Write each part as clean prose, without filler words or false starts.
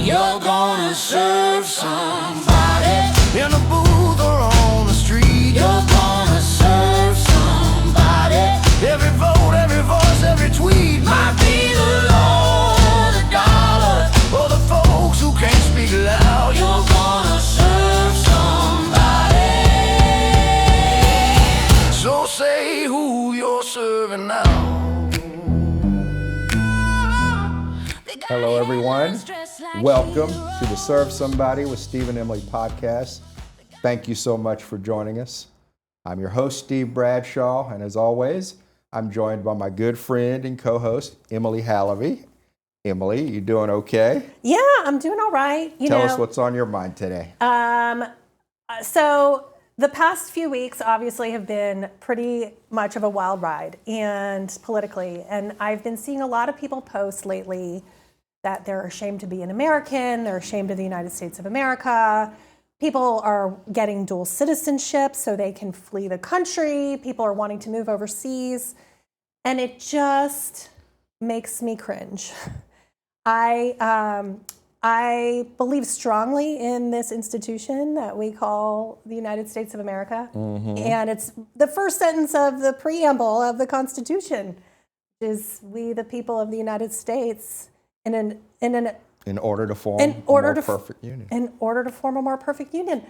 You're gonna serve somebody in the booth or on the street. You're gonna serve somebody. Every vote, every voice, every tweet might be the law, the dollar, or the folks who can't speak loud. You're gonna serve somebody. So say who you're serving now. Hello, everyone. Welcome to the Serve Somebody with Steve and Emily podcast. Thank you so much for joining us. I'm your host, Steve Bradshaw, and as always, I'm joined by my good friend and co-host, Emily Hallavy. Emily, you doing okay? Yeah, I'm doing all right. Tell us what's on your mind today. So the past few weeks obviously have been pretty much of a wild ride and politically, and I've been seeing a lot of people post lately that they're ashamed to be an American, they're ashamed of the United States of America. People are getting dual citizenship so they can flee the country. People are wanting to move overseas. And it just makes me cringe. I believe strongly in this institution that we call the United States of America. Mm-hmm. And it's the first sentence of the preamble of the Constitution is we, the people of the United States, in order to form a more perfect union. In order to form a more perfect union.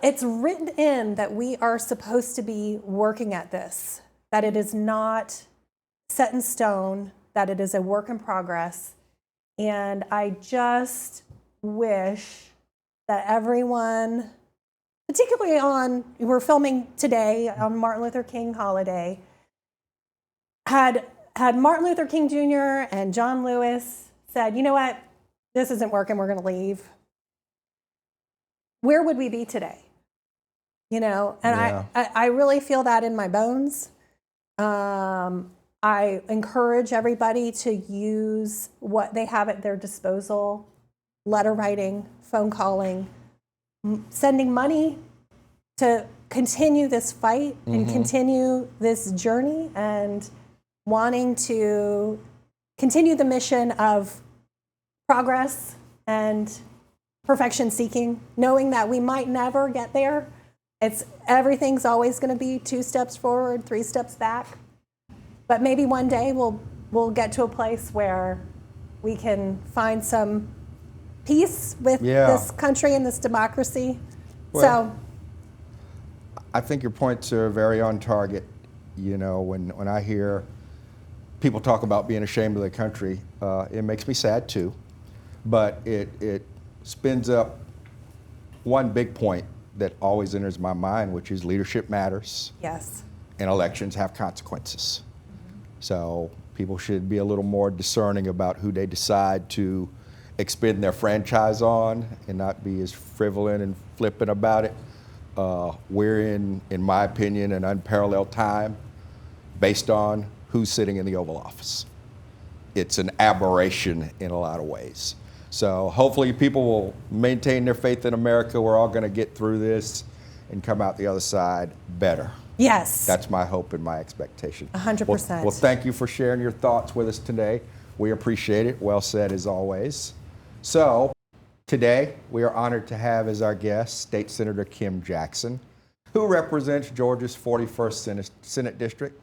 It's written in that we are supposed to be working at this, that it is not set in stone, that it is a work in progress. And I just wish that everyone, particularly we're filming today on Martin Luther King holiday, had Martin Luther King Jr. and John Lewis said, you know what, this isn't working, we're going to leave, where would we be today? You know, and yeah. I really feel that in my bones. I encourage everybody to use what they have at their disposal, letter writing, phone calling, sending money to continue this fight and continue this journey and wanting to continue the mission of progress and perfection seeking, knowing that we might never get there. Everything's always going to be 2 steps forward, 3 steps back. But maybe one day we'll get to a place where we can find some peace with this country and this democracy. Well, I think your points are very on target. You know, when I hear people talk about being ashamed of the country, it makes me sad too. But it spins up one big point that always enters my mind, which is leadership matters. Yes. And elections have consequences. So people should be a little more discerning about who they decide to expend their franchise on and not be as frivolous and flippant about it. We're in my opinion, an unparalleled time based on who's sitting in the Oval Office. It's an aberration in a lot of ways. So hopefully people will maintain their faith in America. We're all going to get through this and come out the other side better. Yes. That's my hope and my expectation. 100%. Well, thank you for sharing your thoughts with us today. We appreciate it. Well said as always. So today we are honored to have as our guest State Senator Kim Jackson, who represents Georgia's 41st Senate District.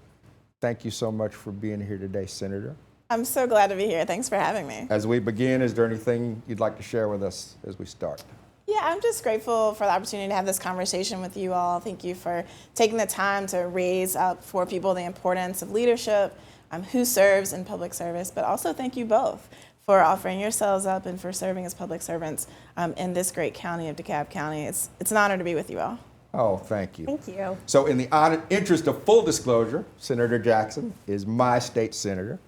Thank you so much for being here today, Senator. I'm so glad to be here. Thanks for having me. As we begin, is there anything you'd like to share with us as we start? Yeah, I'm just grateful for the opportunity to have this conversation with you all. Thank you for taking the time to raise up for people the importance of leadership, who serves in public service, but also thank you both for offering yourselves up and for serving as public servants in this great county of DeKalb County. It's an honor to be with you all. Oh, thank you. Thank you. So in the interest of full disclosure, Senator Jackson is my state senator.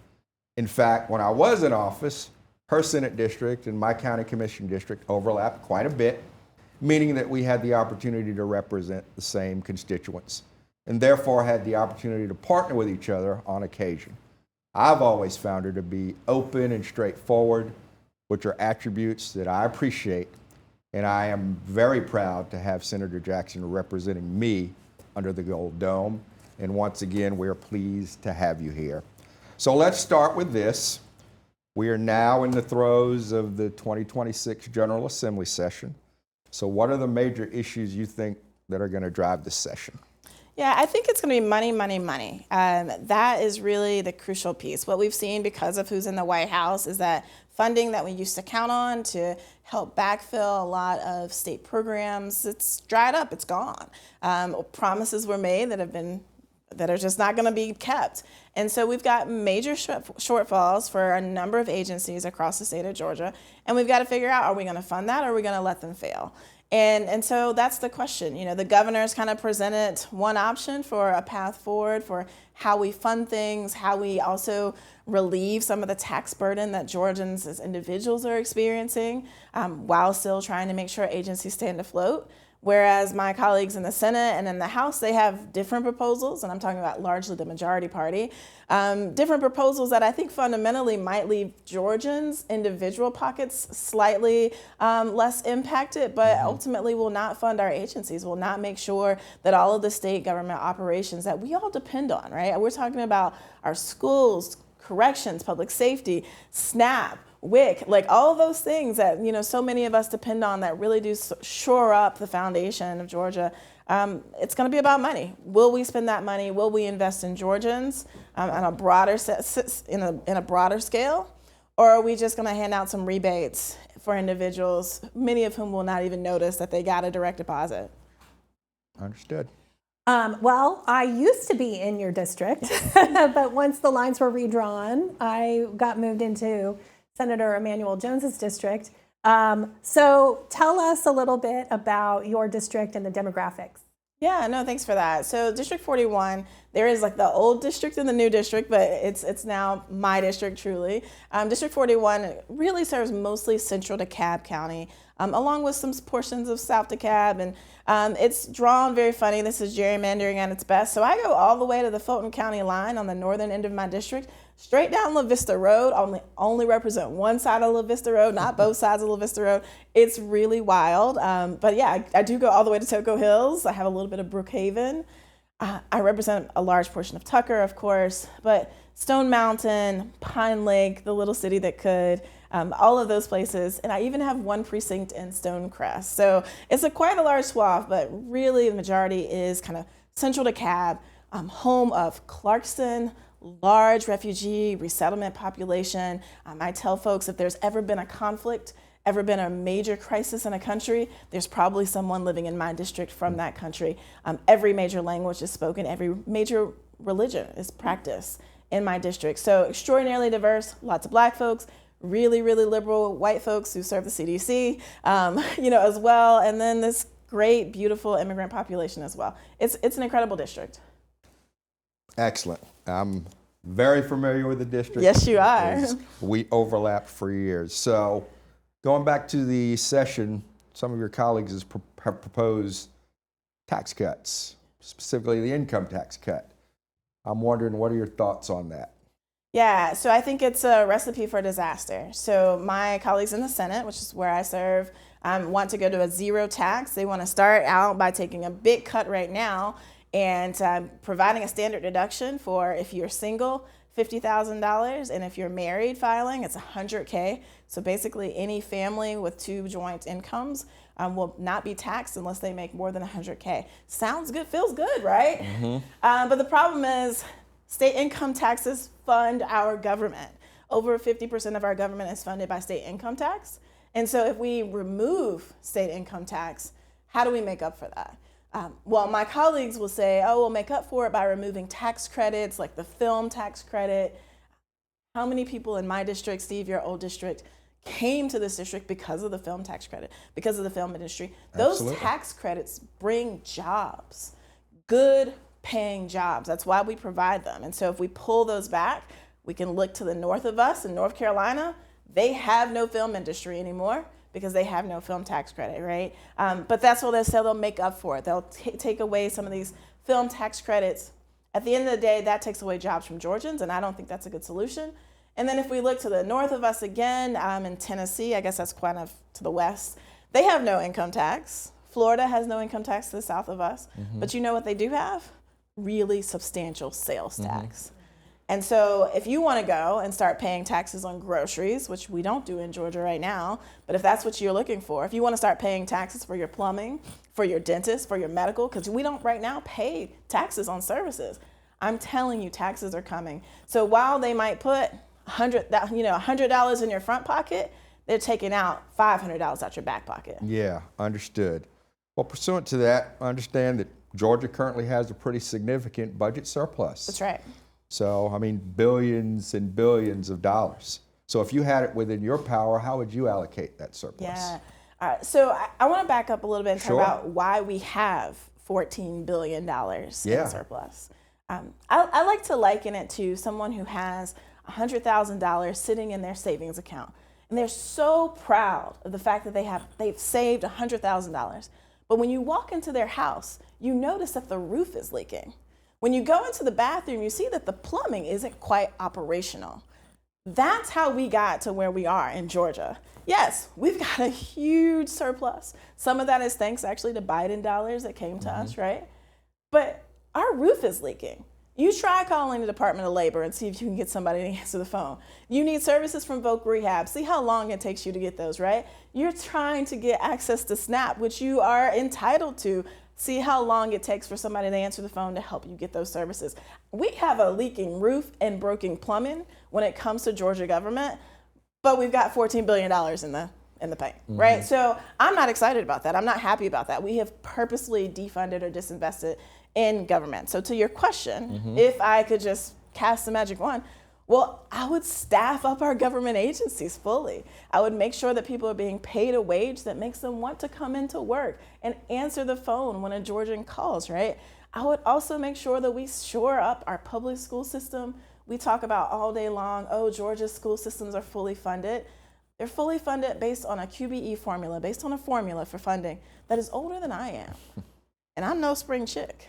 In fact, when I was in office, her Senate district and my county commission district overlapped quite a bit, meaning that we had the opportunity to represent the same constituents and therefore had the opportunity to partner with each other on occasion. I've always found her to be open and straightforward, which are attributes that I appreciate, and I am very proud to have Senator Jackson representing me under the Gold Dome. And once again, we're pleased to have you here. So let's start with this. We are now in the throes of the 2026 General Assembly session. So what are the major issues you think that are going to drive this session? Yeah, I think it's going to be money, money, money. That is really the crucial piece. What we've seen because of who's in the White House is that funding that we used to count on to help backfill a lot of state programs, it's dried up, it's gone. Promises were made that are just not going to be kept. And so we've got major shortfalls for a number of agencies across the state of Georgia. And we've got to figure out, are we going to fund that or are we going to let them fail? And so that's the question. You know, the governor's kind of presented one option for a path forward for how we fund things, how we also relieve some of the tax burden that Georgians as individuals are experiencing, while still trying to make sure agencies stand afloat. Whereas my colleagues in the Senate and in the House, they have different proposals, and I'm talking about largely the majority party, different proposals that I think fundamentally might leave Georgians' individual pockets slightly less impacted, but ultimately will not fund our agencies, will not make sure that all of the state government operations that we all depend on, right? We're talking about our schools, corrections, public safety, SNAP, WIC, like all of those things that, you know, so many of us depend on that really do shore up the foundation of Georgia. It's going to be about money. Will we spend that money? Will we invest in Georgians on a broader in a broader scale? Or are we just going to hand out some rebates for individuals, many of whom will not even notice that they got a direct deposit? Understood. Well, I used to be in your district, but once the lines were redrawn, I got moved into Senator Emanuel Jones's district. So tell us a little bit about your district and the demographics. Yeah, no, thanks for that. So District 41, there is like the old district and the new district, but it's now my district truly. District 41 really serves mostly central DeKalb County, along with some portions of South DeKalb, and it's drawn very funny. This is gerrymandering at its best. So I go all the way to the Fulton County line on the northern end of my district, straight down La Vista Road, only represent one side of La Vista Road, not both sides of La Vista Road. It's really wild. But yeah, I do go all the way to Toco Hills. I have a little bit of Brookhaven. I represent a large portion of Tucker, of course, but Stone Mountain, Pine Lake, the little city that could, all of those places. And I even have one precinct in Stonecrest. So it's quite a large swath, but really the majority is kind of central DeKalb, home of Clarkston, large refugee resettlement population. I tell folks if there's ever been a conflict, ever been a major crisis in a country, there's probably someone living in my district from that country. Every major language is spoken, every major religion is practiced in my district. So extraordinarily diverse, lots of Black folks, really, really liberal white folks who serve the CDC, as well. And then this great, beautiful immigrant population as well. It's an incredible district. Excellent. I'm very familiar with the district. Yes, you are. As we overlapped for years. So going back to the session, some of your colleagues have proposed tax cuts, specifically the income tax cut. I'm wondering, what are your thoughts on that? Yeah, so I think it's a recipe for disaster. So my colleagues in the Senate, which is where I serve, want to go to a zero tax. They want to start out by taking a big cut right now and providing a standard deduction for if you're single, $50,000, and if you're married filing, it's $100K. So basically any family with two joint incomes will not be taxed unless they make more than $100K. Sounds good, feels good, right? Mm-hmm. But the problem is state income taxes fund our government. Over 50% of our government is funded by state income tax. And so if we remove state income tax, how do we make up for that? Well, my colleagues will say, oh, we'll make up for it by removing tax credits, like the film tax credit. How many people in my district, Steve, your old district, came to this district because of the film tax credit, because of the film industry? Those tax credits bring jobs, good paying jobs. That's why we provide them. And so if we pull those back, we can look to the north of us in North Carolina. They have no film industry anymore because they have no film tax credit, right? But that's what they'll say, they'll make up for it. They'll take away some of these film tax credits. At the end of the day, that takes away jobs from Georgians, and I don't think that's a good solution. And then if we look to the north of us again, in Tennessee, I guess that's kind of to the west, they have no income tax. Florida has no income tax to the south of us. Mm-hmm. But you know what they do have? Really substantial sales tax. And so if you want to go and start paying taxes on groceries, which we don't do in Georgia right now, but if that's what you're looking for, if you want to start paying taxes for your plumbing, for your dentist, for your medical, because we don't right now pay taxes on services, I'm telling you, taxes are coming. So while they might put $100 in your front pocket, they're taking out $500 out your back pocket. Yeah, understood. Well, pursuant to that, I understand that Georgia currently has a pretty significant budget surplus. That's right. So, I mean, billions and billions of dollars. So if you had it within your power, how would you allocate that surplus? Yeah. All right. So I want to back up a little bit and talk Sure. about why we have $14 billion Yeah. in surplus. I like to liken it to someone who has $100,000 sitting in their savings account. And they're so proud of the fact that they've saved $100,000. But when you walk into their house, you notice that the roof is leaking. When you go into the bathroom, you see that the plumbing isn't quite operational. That's how we got to where we are in Georgia. Yes, we've got a huge surplus. Some of that is thanks actually to Biden dollars that came to us, right? But our roof is leaking. You try calling the Department of Labor and see if you can get somebody to answer the phone. You need services from Voc Rehab. See how long it takes you to get those, right? You're trying to get access to SNAP, which you are entitled to. See how long it takes for somebody to answer the phone to help you get those services. We have a leaking roof and broken plumbing when it comes to Georgia government, but we've got $14 billion in the bank, right? So I'm not excited about that. I'm not happy about that. We have purposely defunded or disinvested in government. So to your question, if I could just cast the magic wand, well, I would staff up our government agencies fully. I would make sure that people are being paid a wage that makes them want to come into work and answer the phone when a Georgian calls, right? I would also make sure that we shore up our public school system. We talk about all day long, oh, Georgia's school systems are fully funded. They're fully funded based on a QBE formula, based on a formula for funding that is older than I am. And I'm no spring chick.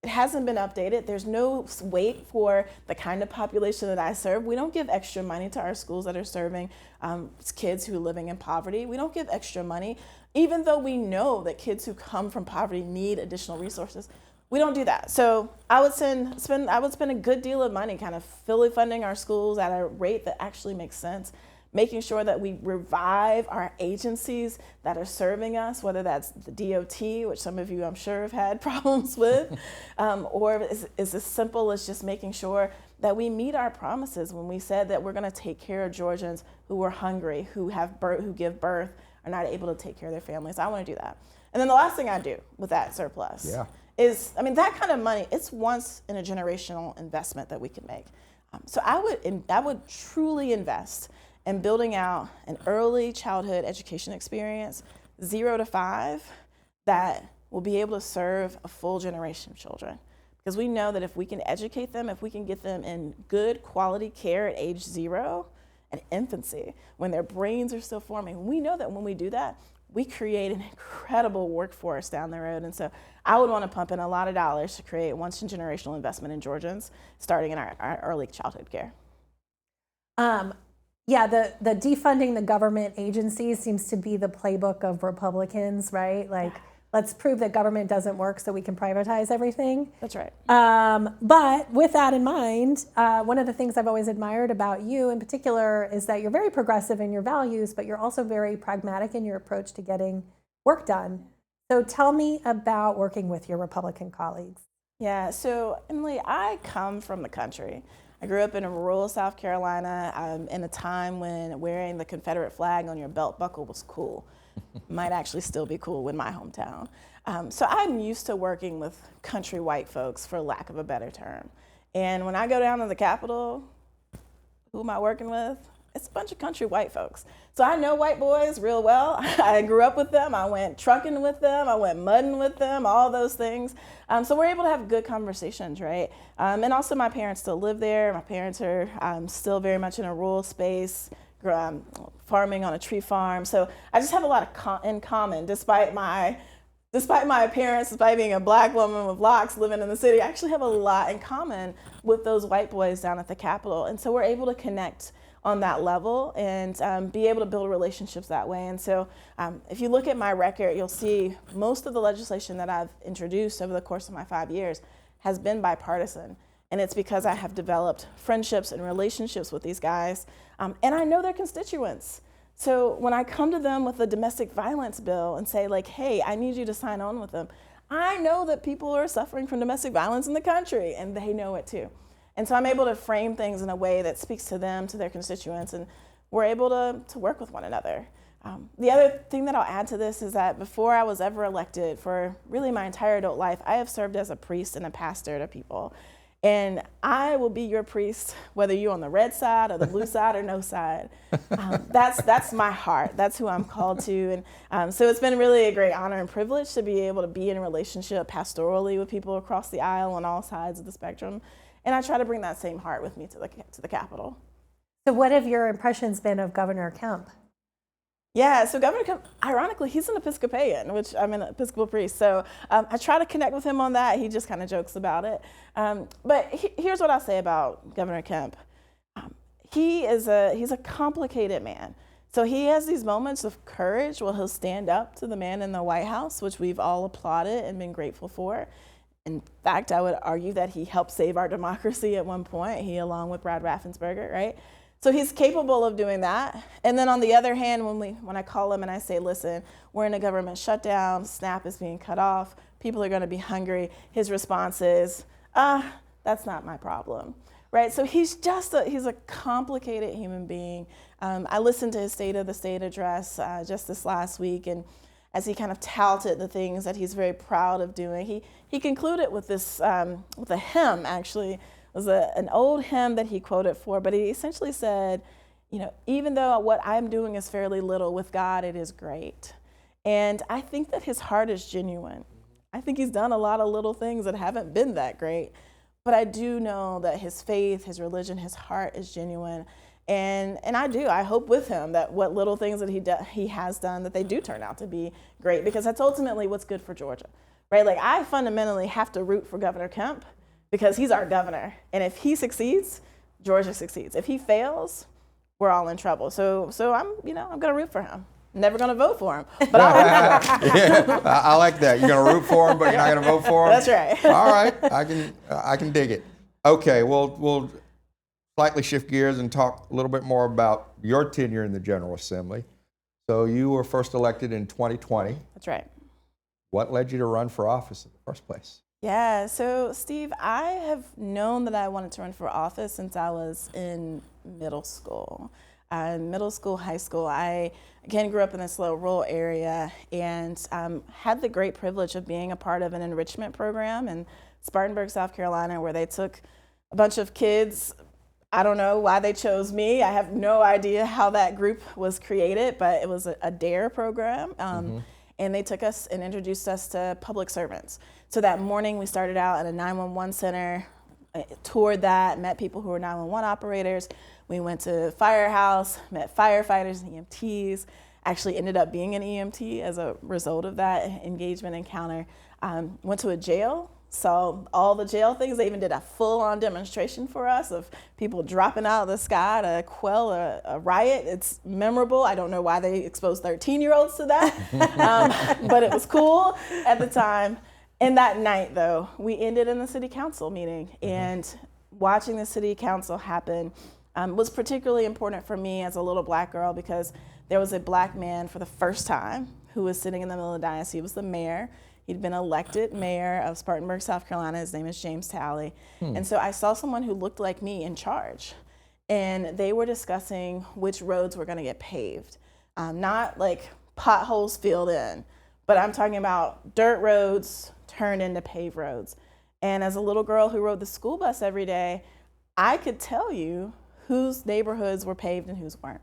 It hasn't been updated. There's no weight for the kind of population that I serve. We don't give extra money to our schools that are serving kids who are living in poverty. We don't give extra money, even though we know that kids who come from poverty need additional resources. We don't do that. So I would spend a good deal of money kind of fully funding our schools at a rate that actually makes sense, making sure that we revive our agencies that are serving us, whether that's the DOT, which some of you I'm sure have had problems with, or is as simple as just making sure that we meet our promises when we said that we're gonna take care of Georgians who are hungry, who give birth, are not able to take care of their families. I wanna do that. And then the last thing I do with that surplus is, that kind of money, it's once in a generational investment that we can make. So I would truly invest in building out an early childhood education experience, 0 to 5, that will be able to serve a full generation of children. Because we know that if we can educate them, if we can get them in good quality care at age 0, at infancy, when their brains are still forming, we know that when we do that, we create an incredible workforce down the road. And so I would want to pump in a lot of dollars to create once-in-generational investment in Georgians, starting in our early childhood care. Yeah, the defunding the government agencies seems to be the playbook of Republicans, right? Like, let's prove that government doesn't work so we can privatize everything. That's right. But with that in mind, one of the things I've always admired about you in particular is that you're very progressive in your values, but you're also very pragmatic in your approach to getting work done. So tell me about working with your Republican colleagues. Yeah, so Emily, I come from the country. I grew up in rural South Carolina in a time when wearing the Confederate flag on your belt buckle was cool. Might actually still be cool in my hometown. So I'm used to working with country white folks, for lack of a better term. And when I go down to the Capitol, who am I working with? It's a bunch of country white folks. So I know white boys real well. I grew up with them. I went trucking with them. I went mudding with them, all those things. So we're able to have good conversations, right? And also my parents still live there. My parents are still very much in a rural space, farming on a tree farm. So I just have a lot in common, despite my appearance, despite being a black woman with locks living in the city. I actually have a lot in common with those white boys down at the Capitol. And so we're able to connect on that level and be able to build relationships that way. And so if you look at my record, you'll see most of the legislation that I've introduced over the course of my 5 years has been bipartisan. And it's because I have developed friendships and relationships with these guys, and I know their constituents. So when I come to them with a domestic violence bill and say like, hey, I need you to sign on with them, I know that people are suffering from domestic violence in the country, and they know it too. And so I'm able to frame things in a way that speaks to them, to their constituents, and we're able to work with one another. The other thing that I'll add to this is that before I was ever elected, for really my entire adult life, I have served as a priest and a pastor to people. And I will be your priest, whether you're on the red side or the blue side or no side. That's my heart. That's who I'm called to. And so it's been really a great honor and privilege to be able to be in a relationship pastorally with people across the aisle on all sides of the spectrum. And I try to bring that same heart with me to the Capitol. So what have your impressions been of Governor Kemp? Yeah, so Governor Kemp, ironically, he's an Episcopalian, which I'm an Episcopal priest. So I try to connect with him on that. He just kind of jokes about it. But here's what I'll say about Governor Kemp. He's a complicated man. So he has these moments of courage where he'll stand up to the man in the White House, which we've all applauded and been grateful for. In fact, I would argue that he helped save our democracy at one point, he along with Brad Raffensperger, right? So he's capable of doing that. And then on the other hand, when I call him and I say, listen, we're in a government shutdown, SNAP is being cut off, people are going to be hungry, his response is, that's not my problem, right? So he's a complicated human being. I listened to his State of the State address just this last week, and as he kind of touted the things that he's very proud of doing, he concluded with this, with a hymn actually. It was an old hymn that he quoted for, but he essentially said, even though what I'm doing is fairly little, with God it is great. And I think that his heart is genuine. I think he's done a lot of little things that haven't been that great, but I do know that his faith, his religion, his heart is genuine. And I hope with him that what little things that he has done, that they do turn out to be great, because that's ultimately what's good for Georgia, right? Like, I fundamentally have to root for Governor Kemp because he's our governor. And if he succeeds, Georgia succeeds. If he fails, we're all in trouble. So I'm going to root for him. Never going to vote for him, but I'll root for him. Yeah, I like that. You're going to root for him, but you're not going to vote for him? That's right. All right, I can dig it. Okay, we'll slightly shift gears and talk a little bit more about your tenure in the General Assembly. So you were first elected in 2020. That's right. What led you to run for office in the first place? Yeah, so Steve, I have known that I wanted to run for office since I was in middle school. High school. I, again, grew up in this little rural area and had the great privilege of being a part of an enrichment program in Spartanburg, South Carolina, where they took a bunch of kids. I don't know why they chose me. I have no idea how that group was created, but it was a DARE program. And they took us and introduced us to public servants. So that morning we started out at a 911 center, toured that, met people who were 911 operators. We went to firehouse, met firefighters and EMTs, actually ended up being an EMT as a result of that engagement encounter. Went to a jail, saw all the jail things. They even did a full-on demonstration for us of people dropping out of the sky to quell a riot. It's memorable. I don't know why they exposed 13-year-olds to that, but it was cool at the time. And that night, though, we ended in the city council meeting, and watching the city council happen was particularly important for me as a little black girl, because there was a black man for the first time who was sitting in the middle of the dais. He was the mayor. He'd been elected mayor of Spartanburg, South Carolina. His name is James Talley. And so I saw someone who looked like me in charge. And they were discussing which roads were going to get paved. Not like potholes filled in, but I'm talking about dirt roads turned into paved roads. And as a little girl who rode the school bus every day, I could tell you whose neighborhoods were paved and whose weren't.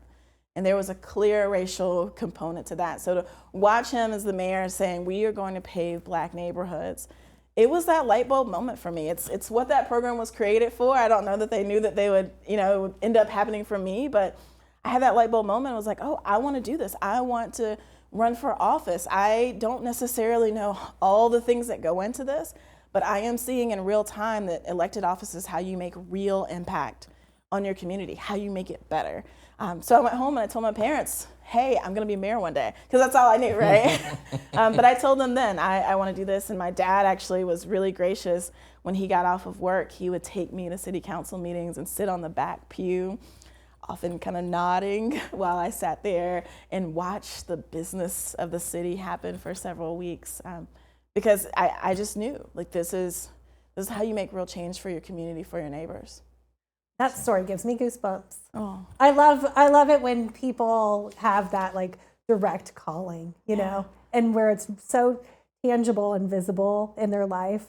And there was a clear racial component to that. So to watch him as the mayor saying, we are going to pave black neighborhoods, it was that light bulb moment for me. It's what that program was created for. I don't know that they knew that they would, it would end up happening for me, but I had that light bulb moment. I was like, oh, I want to do this. I want to run for office. I don't necessarily know all the things that go into this, but I am seeing in real time that elected office is how you make real impact on your community, how you make it better. So I went home and I told my parents, hey, I'm going to be mayor one day, because that's all I knew, right? But I told them then, I want to do this. And my dad actually was really gracious. When he got off of work, he would take me to city council meetings and sit on the back pew, often kind of nodding while I sat there and watched the business of the city happen for several weeks. Because I just knew, like, this is how you make real change for your community, for your neighbors. That story gives me goosebumps. Oh. I love it when people have that like direct calling, you know, and where it's so tangible and visible in their life.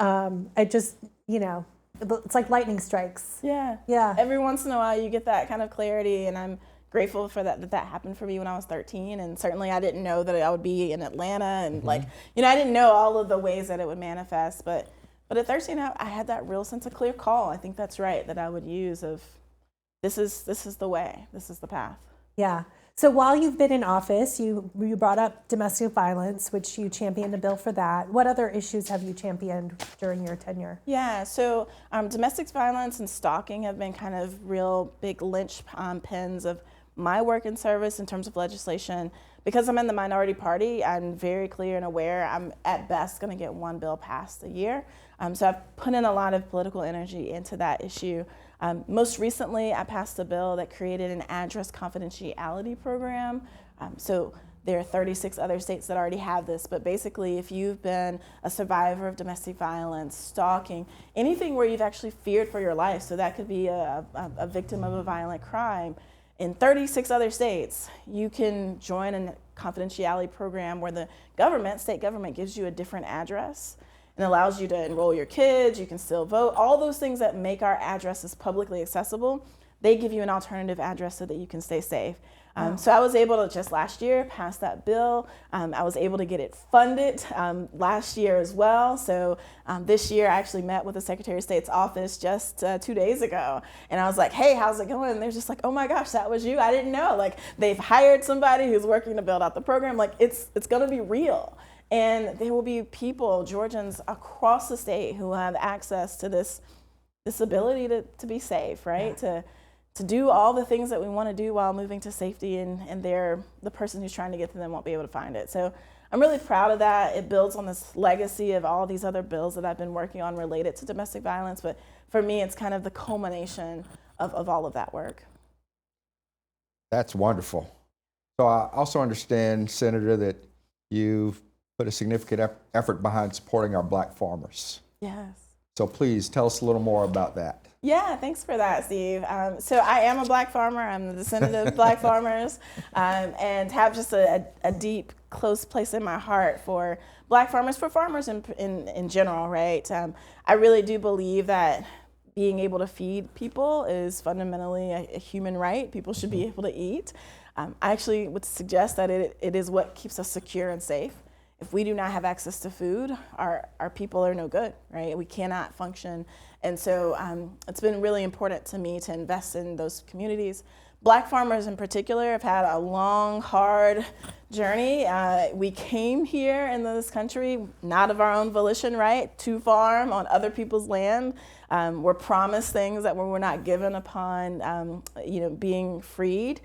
I just, you know, it's like lightning strikes. Yeah. Yeah. Every once in a while you get that kind of clarity, and I'm grateful for that happened for me when I was 13. And certainly I didn't know that I would be in Atlanta, and like, you know, I didn't know all of the ways that it would manifest, but at 13, I had that real sense of clear call. I think that's right, that I would use of this is the way, this is the path. Yeah. So while you've been in office, you brought up domestic violence, which you championed a bill for that. What other issues have you championed during your tenure? Yeah, so domestic violence and stalking have been kind of real big linchpins of my work in service in terms of legislation. Because I'm in the minority party, I'm very clear and aware I'm at best going to get one bill passed a year. So I've put in a lot of political energy into that issue. Most recently, I passed a bill that created an address confidentiality program. So there are 36 other states that already have this, but basically if you've been a survivor of domestic violence, stalking, anything where you've actually feared for your life, so that could be a victim of a violent crime, in 36 other states, you can join a confidentiality program where the state government gives you a different address and allows you to enroll your kids, you can still vote, all those things that make our addresses publicly accessible, they give you an alternative address so that you can stay safe. So I was able to just last year pass that bill. I was able to get it funded last year as well. So this year I actually met with the Secretary of State's office just 2 days ago. And I was like, hey, how's it going? And they're just like, oh my gosh, that was you? I didn't know. Like, they've hired somebody who's working to build out the program. Like, it's gonna be real. And there will be people, Georgians across the state, who have access to this ability to be safe, right? Yeah. To do all the things that we want to do while moving to safety, and the person who's trying to get to them won't be able to find it. So I'm really proud of that. It builds on this legacy of all these other bills that I've been working on related to domestic violence. But for me, it's kind of the culmination of all of that work. That's wonderful. So I also understand, Senator, that you've put a significant effort behind supporting our Black farmers. Yes. So please tell us a little more about that. Yeah, thanks for that, Steve. So I am a Black farmer. I'm the descendant of Black farmers, and have just a deep, close place in my heart for Black farmers, for farmers in general, right? I really do believe that being able to feed people is fundamentally a human right. People should be able to eat. I actually would suggest that it is what keeps us secure and safe. If we do not have access to food, our people are no good, right? We cannot function. And so it's been really important to me to invest in those communities. Black farmers in particular have had a long, hard journey. We came here in this country, not of our own volition, right? To farm on other people's land. We're promised things that we were not given upon being freed.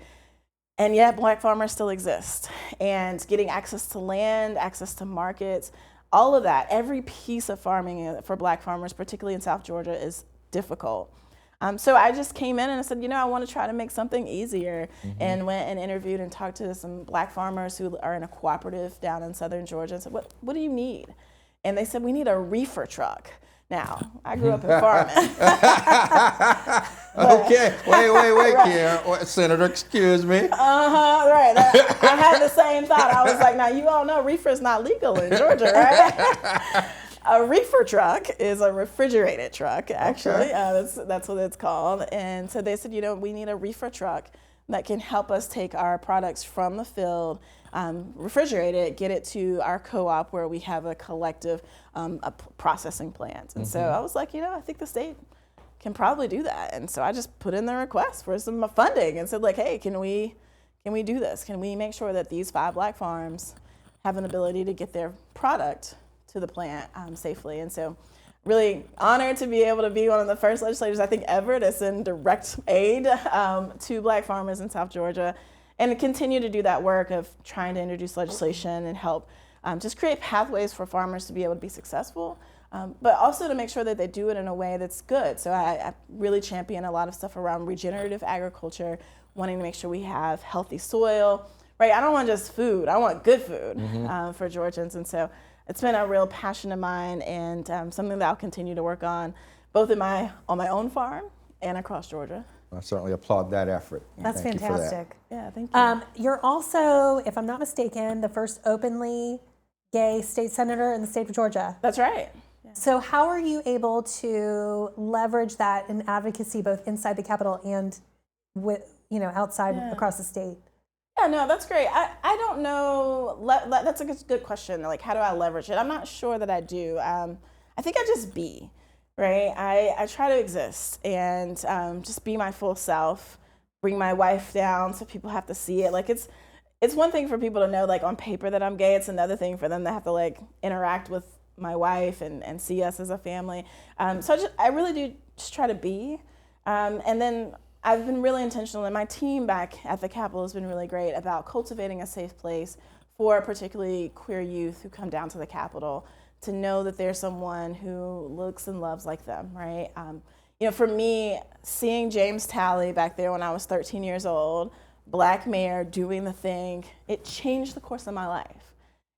And yet Black farmers still exist. And getting access to land, access to markets, all of that, every piece of farming for Black farmers, particularly in South Georgia, is difficult. So I just came in and I said, I want to try to make something easier, and went and interviewed and talked to some Black farmers who are in a cooperative down in southern Georgia and said, what do you need? And they said, we need a reefer truck. Now, I grew up in farming. Okay, wait, Karen. Senator, excuse me. Right. I had the same thought. I was like, now you all know reefer is not legal in Georgia, right? A reefer truck is a refrigerated truck, actually. Okay. That's what it's called. And so they said, we need a reefer truck that can help us take our products from the field, refrigerate it, get it to our co-op where we have a collective processing plant. And so I was like, I think the state can probably do that. And so I just put in the request for some funding and said, like, hey, can we do this? Can we make sure that these 5 Black farms have an ability to get their product to the plant safely? And so really honored to be able to be one of the first legislators, I think, ever to send direct aid to Black farmers in South Georgia. and continue to do that work of trying to introduce legislation and help just create pathways for farmers to be able to be successful, but also to make sure that they do it in a way that's good. So I really champion a lot of stuff around regenerative agriculture, wanting to make sure we have healthy soil, right? I don't want just food, I want good food for Georgians. And so it's been a real passion of mine, and something that I'll continue to work on, both on my own farm and across Georgia. I certainly applaud that effort. That's Thank you for that. fantastic. Yeah, thank you. You're also, if I'm not mistaken, the first openly gay state senator in the state of Georgia. That's right. So how are you able to leverage that in advocacy both inside the Capitol and outside across the state? Yeah, no, that's great. I don't know. That's a good question. Like, how do I leverage it? I'm not sure that I do. I think I just be, right? I try to exist and just be my full self, bring my wife down so people have to see it. Like, it's one thing for people to know, like, on paper that I'm gay. It's another thing for them to have to, like, interact with my wife and see us as a family. So I really do just try to be. And then I've been really intentional, and my team back at the Capitol has been really great about cultivating a safe place for particularly queer youth who come down to the Capitol to know that there's someone who looks and loves like them, right? For me, seeing James Talley back there when I was 13 years old, Black mayor doing the thing, it changed the course of my life.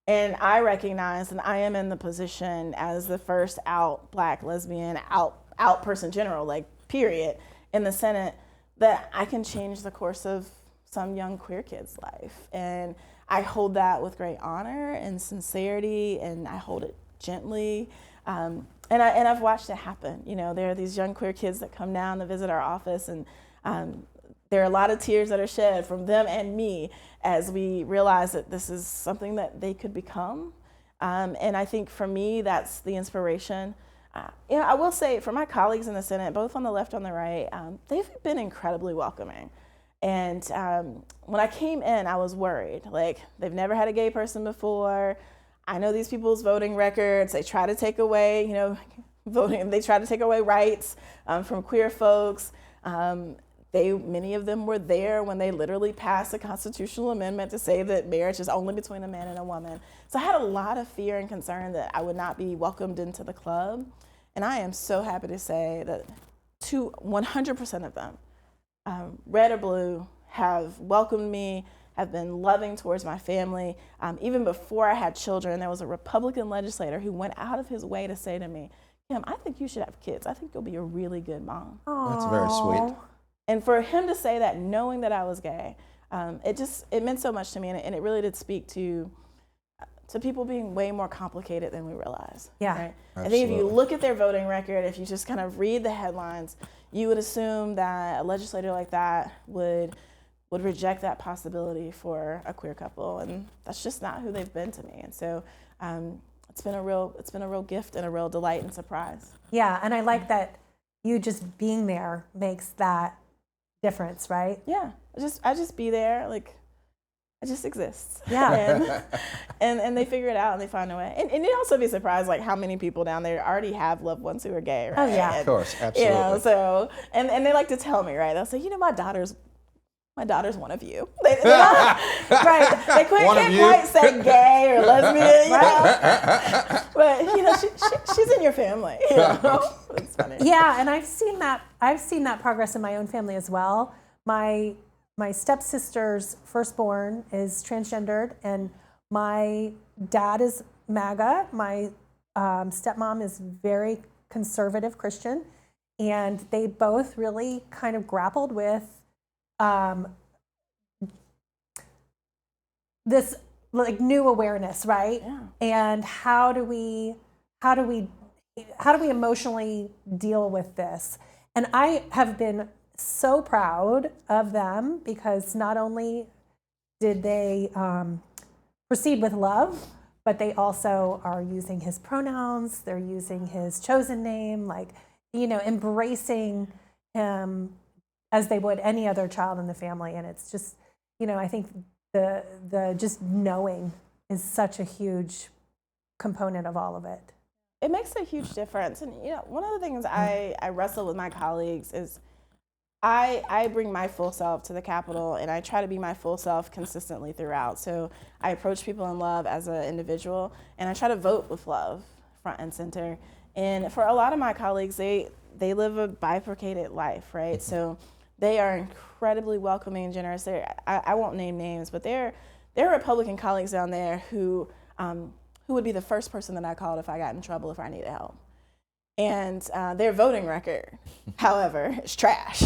And I recognize that I am in the position as the first out Black, lesbian, out person general, like, period, in the Senate, that I can change the course of some young queer kid's life. And I hold that with great honor and sincerity, and I hold it gently. And I've watched it happen. There are these young queer kids that come down to visit our office, and there are a lot of tears that are shed from them and me as we realize that this is something that they could become. And I think for me, that's the inspiration. I will say for my colleagues in the Senate, both on the left and the right, they've been incredibly welcoming. And when I came in, I was worried. Like, they've never had a gay person before. I know these people's voting records. They try to take away, voting. They try to take away rights from queer folks. Many of them were there when they literally passed a constitutional amendment to say that marriage is only between a man and a woman. So I had a lot of fear and concern that I would not be welcomed into the club. And I am so happy to say that 100% of them, red or blue, have welcomed me, have been loving towards my family. Even before I had children, there was a Republican legislator who went out of his way to say to me, Kim, I think you should have kids. I think you'll be a really good mom. That's very sweet. And for him to say that, knowing that I was gay, it meant so much to me, and it really did speak to people being way more complicated than we realize. Yeah. Right? I think if you look at their voting record, if you just kind of read the headlines, you would assume that a legislator like that would reject that possibility for a queer couple, and that's just not who they've been to me. And so it's been a real gift and a real delight and surprise. Yeah, and I like that you just being there makes that difference, right? Yeah, I just be there, like, I just exist. Yeah. and they figure it out and they find a way. And you'd also be surprised, like, how many people down there already have loved ones who are gay, right? Oh, yeah. Of course, absolutely. So, and they like to tell me, right? They'll say, my daughter's one of you. Right. They can't quite say gay or lesbian, right? But, she's in your family. It's funny. Yeah, and I've seen that progress in my own family as well. My stepsister's firstborn is transgendered, and my dad is MAGA. My stepmom is very conservative Christian, and they both really kind of grappled with this, like, new awareness, right? Yeah. And how do we emotionally deal with this? And I have been so proud of them, because not only did they proceed with love, but they also are using his pronouns, they're using his chosen name, like, embracing him as they would any other child in the family. And it's just, I think the just knowing is such a huge component of all of it. It makes a huge difference. And one of the things I wrestle with my colleagues is I bring my full self to the Capitol, and I try to be my full self consistently throughout. So I approach people in love as an individual, and I try to vote with love front and center. And for a lot of my colleagues, they live a bifurcated life, right? So they are incredibly welcoming and generous. I won't name names, but there are Republican colleagues down there who would be the first person that I called if I got in trouble, if I needed help. And their voting record, however, is trash.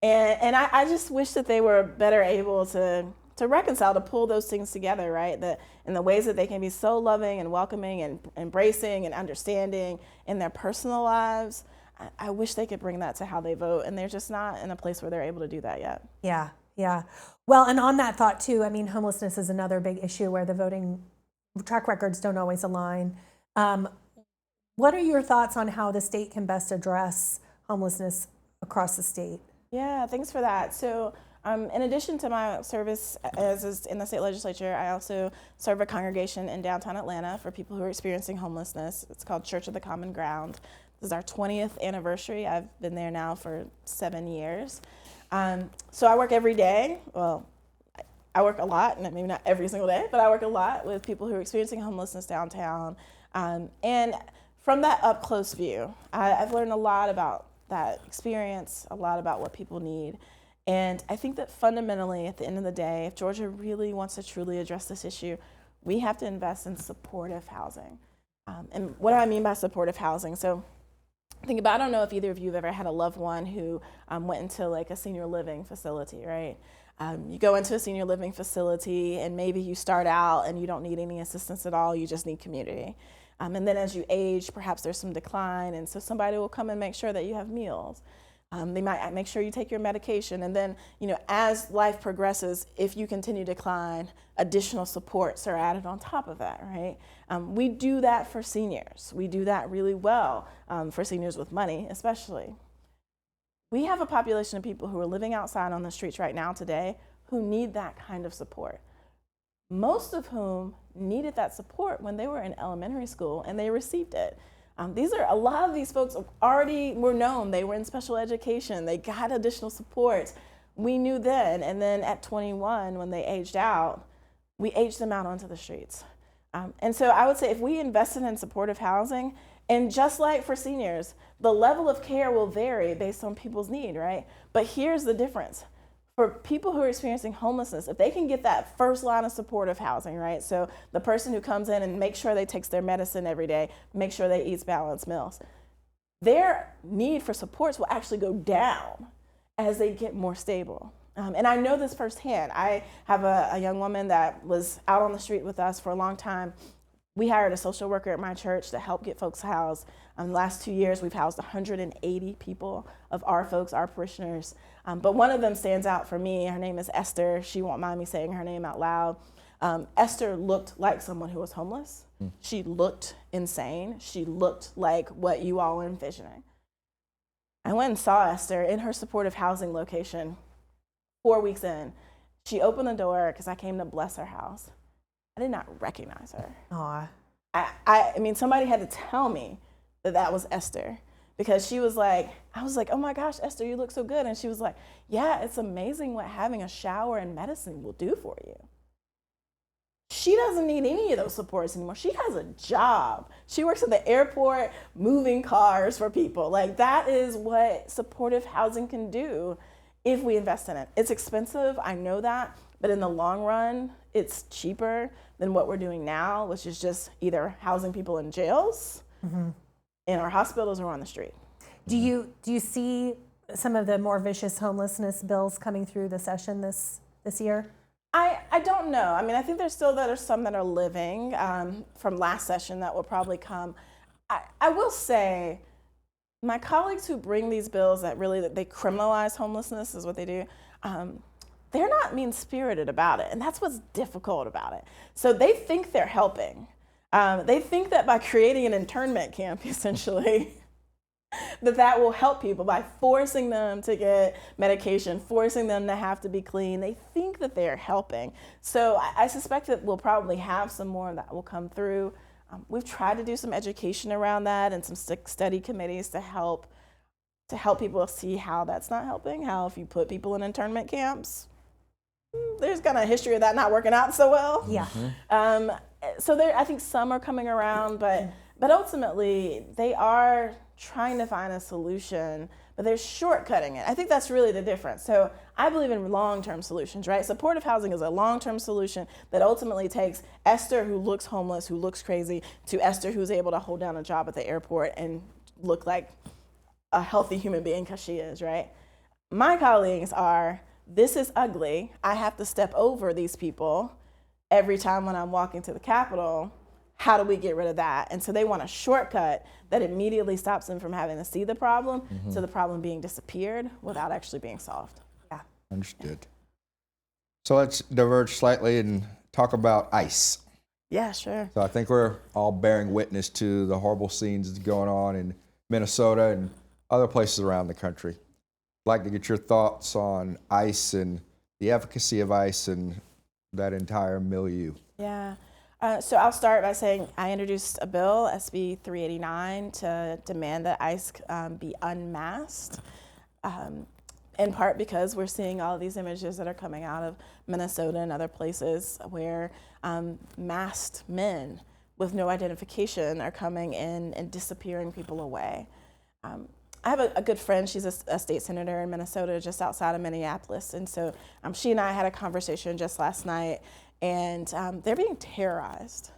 And I just wish that they were better able to reconcile, to pull those things together, right? In the ways that they can be so loving and welcoming and embracing and understanding in their personal lives. I wish they could bring that to how they vote, and they're just not in a place where they're able to do that yet. Yeah, yeah. Well, and on that thought too, I mean, homelessness is another big issue where the voting track records don't always align. What are your thoughts on how the state can best address homelessness across the state? Yeah, thanks for that. So in addition to my service as in the state legislature, I also serve a congregation in downtown Atlanta for people who are experiencing homelessness. It's called Church of the Common Ground. This is our 20th anniversary. I've been there now for 7 years. So I work every day. Well, I work a lot, and maybe not every single day, but I work a lot with people who are experiencing homelessness downtown. And from that up close view, I've learned a lot about that experience, a lot about what people need. And I think that fundamentally, at the end of the day, if Georgia really wants to truly address this issue, we have to invest in supportive housing. And what do I mean by supportive housing? So think about, I don't know if either of you have ever had a loved one who went into like a senior living facility, right? You go into a senior living facility and maybe you start out and you don't need any assistance at all, you just need community. And then as you age, perhaps there's some decline, and so somebody will come and make sure that you have meals. They might make sure you take your medication, and then, as life progresses, if you continue to decline, additional supports are added on top of that, right? We do that for seniors. We do that really well for seniors with money, especially. We have a population of people who are living outside on the streets right now today who need that kind of support. Most of whom needed that support when they were in elementary school and they received it. A lot of these folks already were known. They were in special education. They got additional support. We knew then, and then at 21, when they aged out, we aged them out onto the streets. And so I would say if we invested in supportive housing, and just like for seniors, the level of care will vary based on people's need, right? But here's the difference. For people who are experiencing homelessness, if they can get that first line of supportive housing, right? So the person who comes in and makes sure they takes their medicine every day, make sure they eat balanced meals, their need for supports will actually go down as they get more stable. And I know this firsthand. I have a young woman that was out on the street with us for a long time. We hired a social worker at my church to help get folks housed. The last 2 years, we've housed 180 people of our folks, our parishioners. But one of them stands out for me. Her name is Esther. She won't mind me saying her name out loud. Esther looked like someone who was homeless. She looked insane. She looked like what you all are envisioning. I went and saw Esther in her supportive housing location 4 weeks in. She opened the door because I came to bless her house. I did not recognize her. Aw. I mean, somebody had to tell me that was Esther, because she was like, I was like, oh my gosh, Esther, you look so good. And she was like, yeah, it's amazing what having a shower and medicine will do for you. She doesn't need any of those supports anymore. She has a job. She works at the airport moving cars for people. Like, that is what supportive housing can do if we invest in it. It's expensive, I know that, but in the long run, it's cheaper than what we're doing now, which is just either housing people in jails, in our hospitals, or on the street. Do you see some of the more vicious homelessness bills coming through the session this year? I don't know. I mean, I think there's some that are living from last session that will probably come. I will say, my colleagues who bring these bills that they criminalize homelessness is what they do, they're not mean-spirited about it, and that's what's difficult about it. So they think they're helping. They think that by creating an internment camp, essentially, that will help people by forcing them to get medication, forcing them to have to be clean. They think that they're helping. So I suspect that we'll probably have some more that will come through. We've tried to do some education around that and some study committees to help to help people see how that's not helping, how if you put people in internment camps, there's kind of a history of that not working out so well. Yeah. So there, I think some are coming around, but ultimately they are trying to find a solution, but they're shortcutting it. I think that's really the difference. So I believe in long-term solutions, right? Supportive housing is a long-term solution that ultimately takes Esther, who looks homeless, who looks crazy, to Esther, who's able to hold down a job at the airport and look like a healthy human being because she is, right? My colleagues are, this is ugly. I have to step over these people every time when I'm walking to the Capitol. How do we get rid of that? And so they want a shortcut that immediately stops them from having to see the problem to the problem being disappeared without actually being solved. Yeah. Understood. So let's diverge slightly and talk about ICE. Yeah, sure. So I think we're all bearing witness to the horrible scenes that's going on in Minnesota and other places around the country. I'd like to get your thoughts on ICE and the efficacy of ICE and that entire milieu. Yeah. So I'll start by saying I introduced a bill, SB 389, to demand that ICE be unmasked, in part because we're seeing all of these images that are coming out of Minnesota and other places where masked men with no identification are coming in and disappearing people away. I have a good friend, she's a state senator in Minnesota just outside of Minneapolis, and so she and I had a conversation just last night, and they're being terrorized.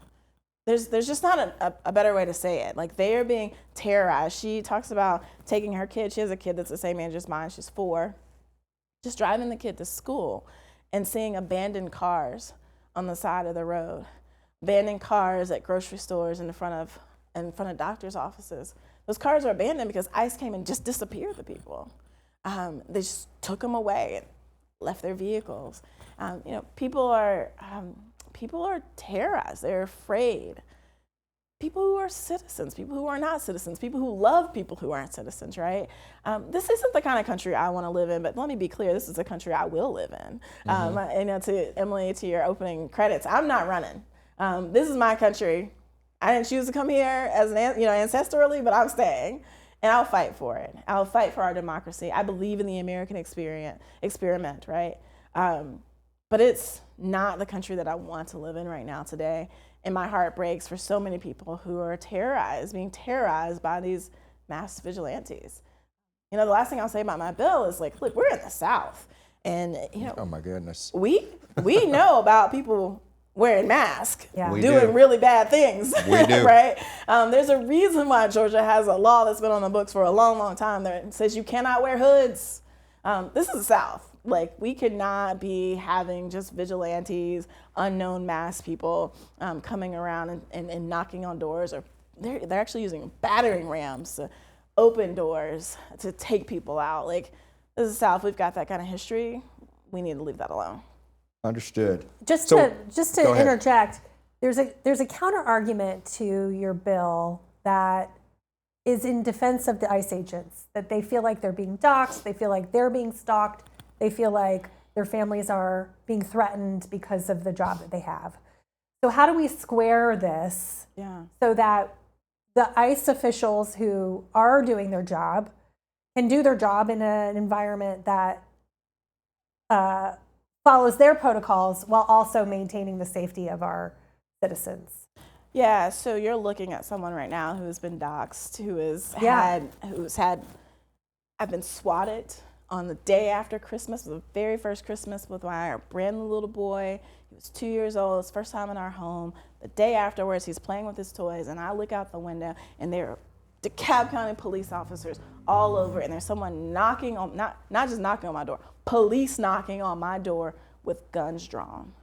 There's just not a better way to say it. Like, they are being terrorized. She talks about taking her kid, she has a kid that's the same age as mine, she's 4, just driving the kid to school and seeing abandoned cars on the side of the road, abandoned cars at grocery stores in front of doctors' offices. Those cars are abandoned because ICE came and just disappeared the people. They just took them away and left their vehicles. People are terrorized. They're afraid. People who are citizens, people who are not citizens, people who love people who aren't citizens, right? This isn't the kind of country I want to live in, but let me be clear, this is the country I will live in. To Emily, to your opening credits, I'm not running. This is my country. I didn't choose to come here as ancestrally, but I'm staying, and I'll fight for it. I'll fight for our democracy. I believe in the American experiment, right? But it's not the country that I want to live in right now today, and my heart breaks for so many people who are being terrorized by these mass vigilantes. The last thing I'll say about my bill is, like, look, we're in the South, and Oh my goodness. we know about people wearing masks, Yeah. We doing do. really bad things, We do. right? There's a reason why Georgia has a law that's been on the books for a long, long time that says you cannot wear hoods. This is the South. Like, we could not be having just vigilantes, unknown masked people coming around and knocking on doors, or they're actually using battering rams to open doors to take people out. Like, this is the South. We've got that kind of history. We need to leave that alone. Understood. Just So- to go ahead. interject, there's a counter argument to your bill that is in defense of the ICE agents, that they feel like they're being doxxed, they feel like they're being stalked, they feel like their families are being threatened because of the job that they have. So how do we square this so that the ICE officials who are doing their job can do their job in an environment that follows their protocols while also maintaining the safety of our citizens? Yeah, so you're looking at someone right now who's been doxxed, I've been swatted on the day after Christmas, the very first Christmas with my brand new little boy. He was 2 years old, his first time in our home. The day afterwards, he's playing with his toys, and I look out the window, and there are DeKalb County police officers all over, and there's someone knocking on, not just knocking on my door, police knocking on my door with guns drawn.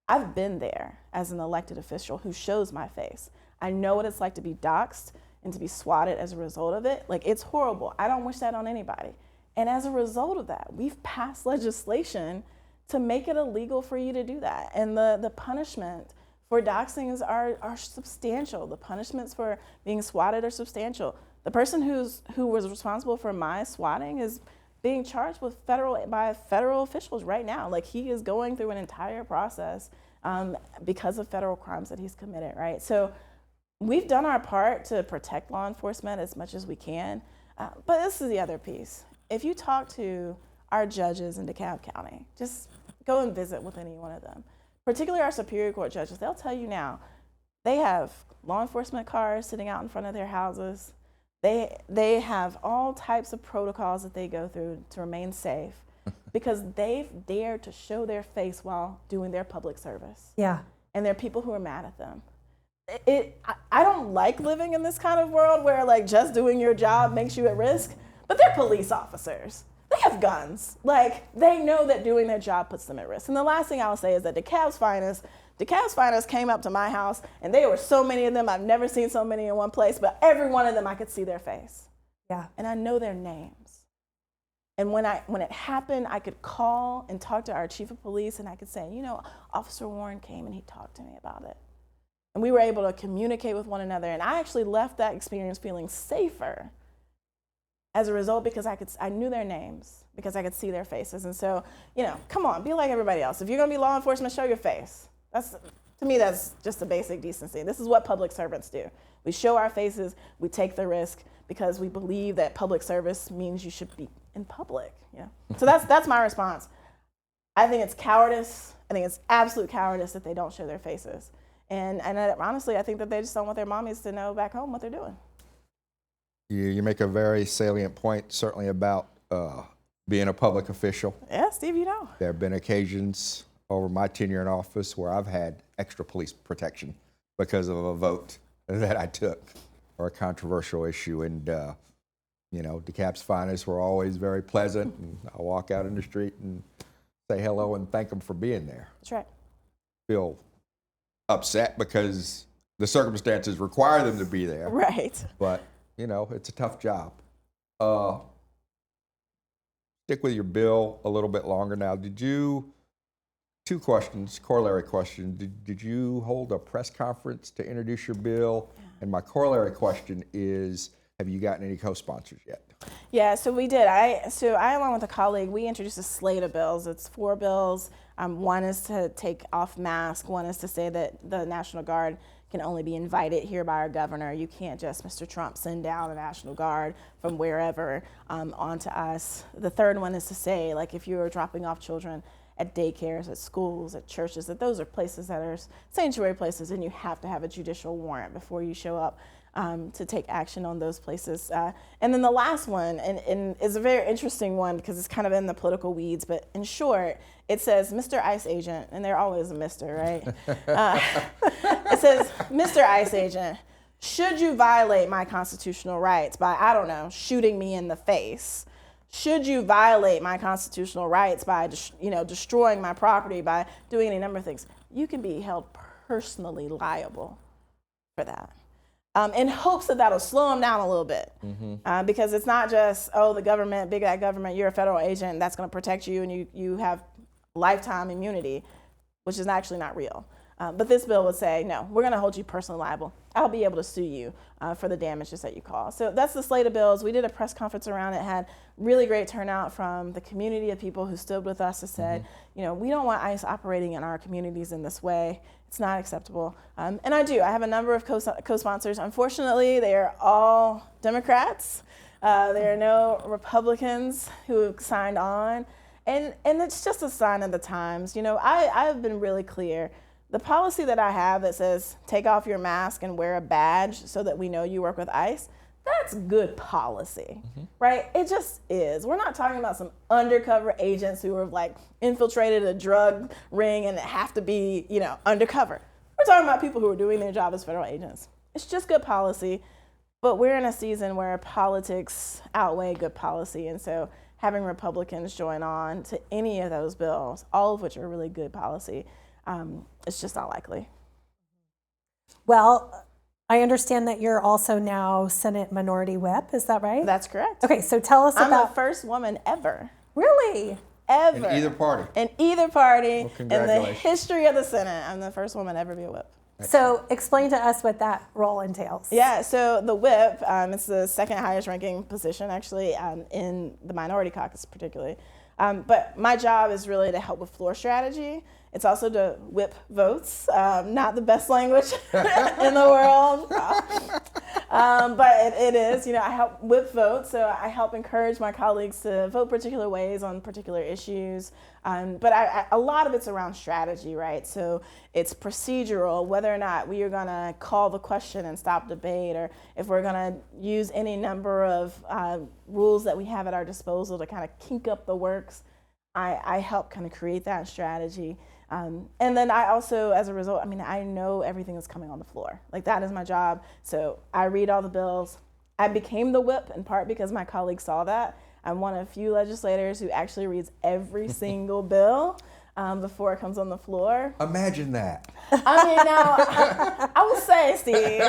I've been there as an elected official who shows my face. I know what it's like to be doxxed and to be swatted as a result of it. Like, it's horrible. I don't wish that on anybody. And as a result of that, we've passed legislation to make it illegal for you to do that. And the punishment for doxing are substantial. The punishments for being swatted are substantial. The person who was responsible for my swatting is being charged with by federal officials right now. Like, he is going through an entire process because of federal crimes that he's committed, right? So we've done our part to protect law enforcement as much as we can. But this is the other piece. If you talk to our judges in DeKalb County, just go and visit with any one of them, particularly our Superior Court judges, they'll tell you now, they have law enforcement cars sitting out in front of their houses. They have all types of protocols that they go through to remain safe because they've dared to show their face while doing their public service. Yeah. And there are people who are mad at them. I don't like living in this kind of world where like just doing your job makes you at risk, but they're police officers. They have guns. Like they know that doing their job puts them at risk. And the last thing I'll say is that DeKalb's finest came up to my house, and there were so many of them. I've never seen so many in one place, but every one of them I could see their face. Yeah. And I know their names. And when it happened, I could call and talk to our chief of police, and I could say, you know, Officer Warren came and he talked to me about it. And we were able to communicate with one another, and I actually left that experience feeling safer as a result because I knew their names, because I could see their faces. And so, you know, come on, be like everybody else. If you're gonna be law enforcement, show your face. To me, that's just a basic decency. This is what public servants do. We show our faces, we take the risk because we believe that public service means you should be in public. Yeah. So that's my response. I think it's cowardice. I think it's absolute cowardice that they don't show their faces. And honestly, I think that they just don't want their mommies to know back home what they're doing. You make a very salient point, certainly about being a public official. Yeah, Steve, you know. There have been occasions over my tenure in office where I've had extra police protection because of a vote that I took or a controversial issue. And, you know, DeKalb's finest were always very pleasant. And I walk out in the street and say hello and thank them for being there. That's right. Feel upset because the circumstances require them to be there. Right. But, you know, it's a tough job. Stick with your bill a little bit longer now. Two questions, corollary question. Did you hold a press conference to introduce your bill? Yeah. And my corollary question is, have you gotten any co-sponsors yet? Yeah, so we did. I, along with a colleague, we introduced a slate of bills. It's 4 bills. One is to take off masks. One is to say that the National Guard can only be invited here by our governor. You can't just, Mr. Trump, send down the National Guard from wherever onto us. The third one is to say, like, if you are dropping off children at daycares, at schools, at churches, that those are places that are sanctuary places, and you have to have a judicial warrant before you show up to take action on those places. And then the last one, and is a very interesting one because it's kind of in the political weeds, but in short, it says, Mr. ICE agent, and they're always a Mr., right? It says, Mr. ICE agent, should you violate my constitutional rights by, I don't know, shooting me in the face? Should you violate my constitutional rights by, destroying my property, by doing any number of things? You can be held personally liable for that. In hopes that that'll slow them down a little bit. Mm-hmm. Because it's not just, the government, big bad government, you're a federal agent, that's gonna protect you and you have lifetime immunity, which is actually not real. But this bill would say, no, we're gonna hold you personally liable. I'll be able to sue you for the damages that you cause. So that's the slate of bills. We did a press conference around it, had really great turnout from the community of people who stood with us and said, we don't want ICE operating in our communities in this way. It's not acceptable. And I have a number of co-sponsors. Unfortunately, they are all Democrats. There are no Republicans who signed on. And it's just a sign of the times. I've been really clear. The policy that I have that says take off your mask and wear a badge so that we know you work with ICE, that's good policy, right? It just is. We're not talking about some undercover agents who have infiltrated a drug ring and have to be, undercover. We're talking about people who are doing their job as federal agents. It's just good policy, but we're in a season where politics outweigh good policy, and so having Republicans join on to any of those bills, all of which are really good policy, it's just not likely. Well, I understand that you're also now Senate Minority Whip. Is that right? That's correct. Okay, so tell us I'm about... the first woman ever. Really? Ever. In either party? In either party. Well, in the history of the Senate, I'm the first woman to ever be a whip. So explain to us what that role entails. Yeah, so the whip, it's the second highest ranking position actually in the minority caucus particularly. But my job is really to help with floor strategy. It's also to whip votes, not the best language in the world. But it is, I help with votes, so I help encourage my colleagues to vote particular ways on particular issues. But a lot of it's around strategy, right? So it's procedural, whether or not we are going to call the question and stop debate, or if we're going to use any number of rules that we have at our disposal to kind of kink up the works. I help kind of create that strategy. And then I also, as a result, I know everything that's coming on the floor. Like, that is my job. So I read all the bills. I became the whip in part because my colleagues saw that. I'm one of few legislators who actually reads every single bill before it comes on the floor. Imagine that. Now, I will say, Steve,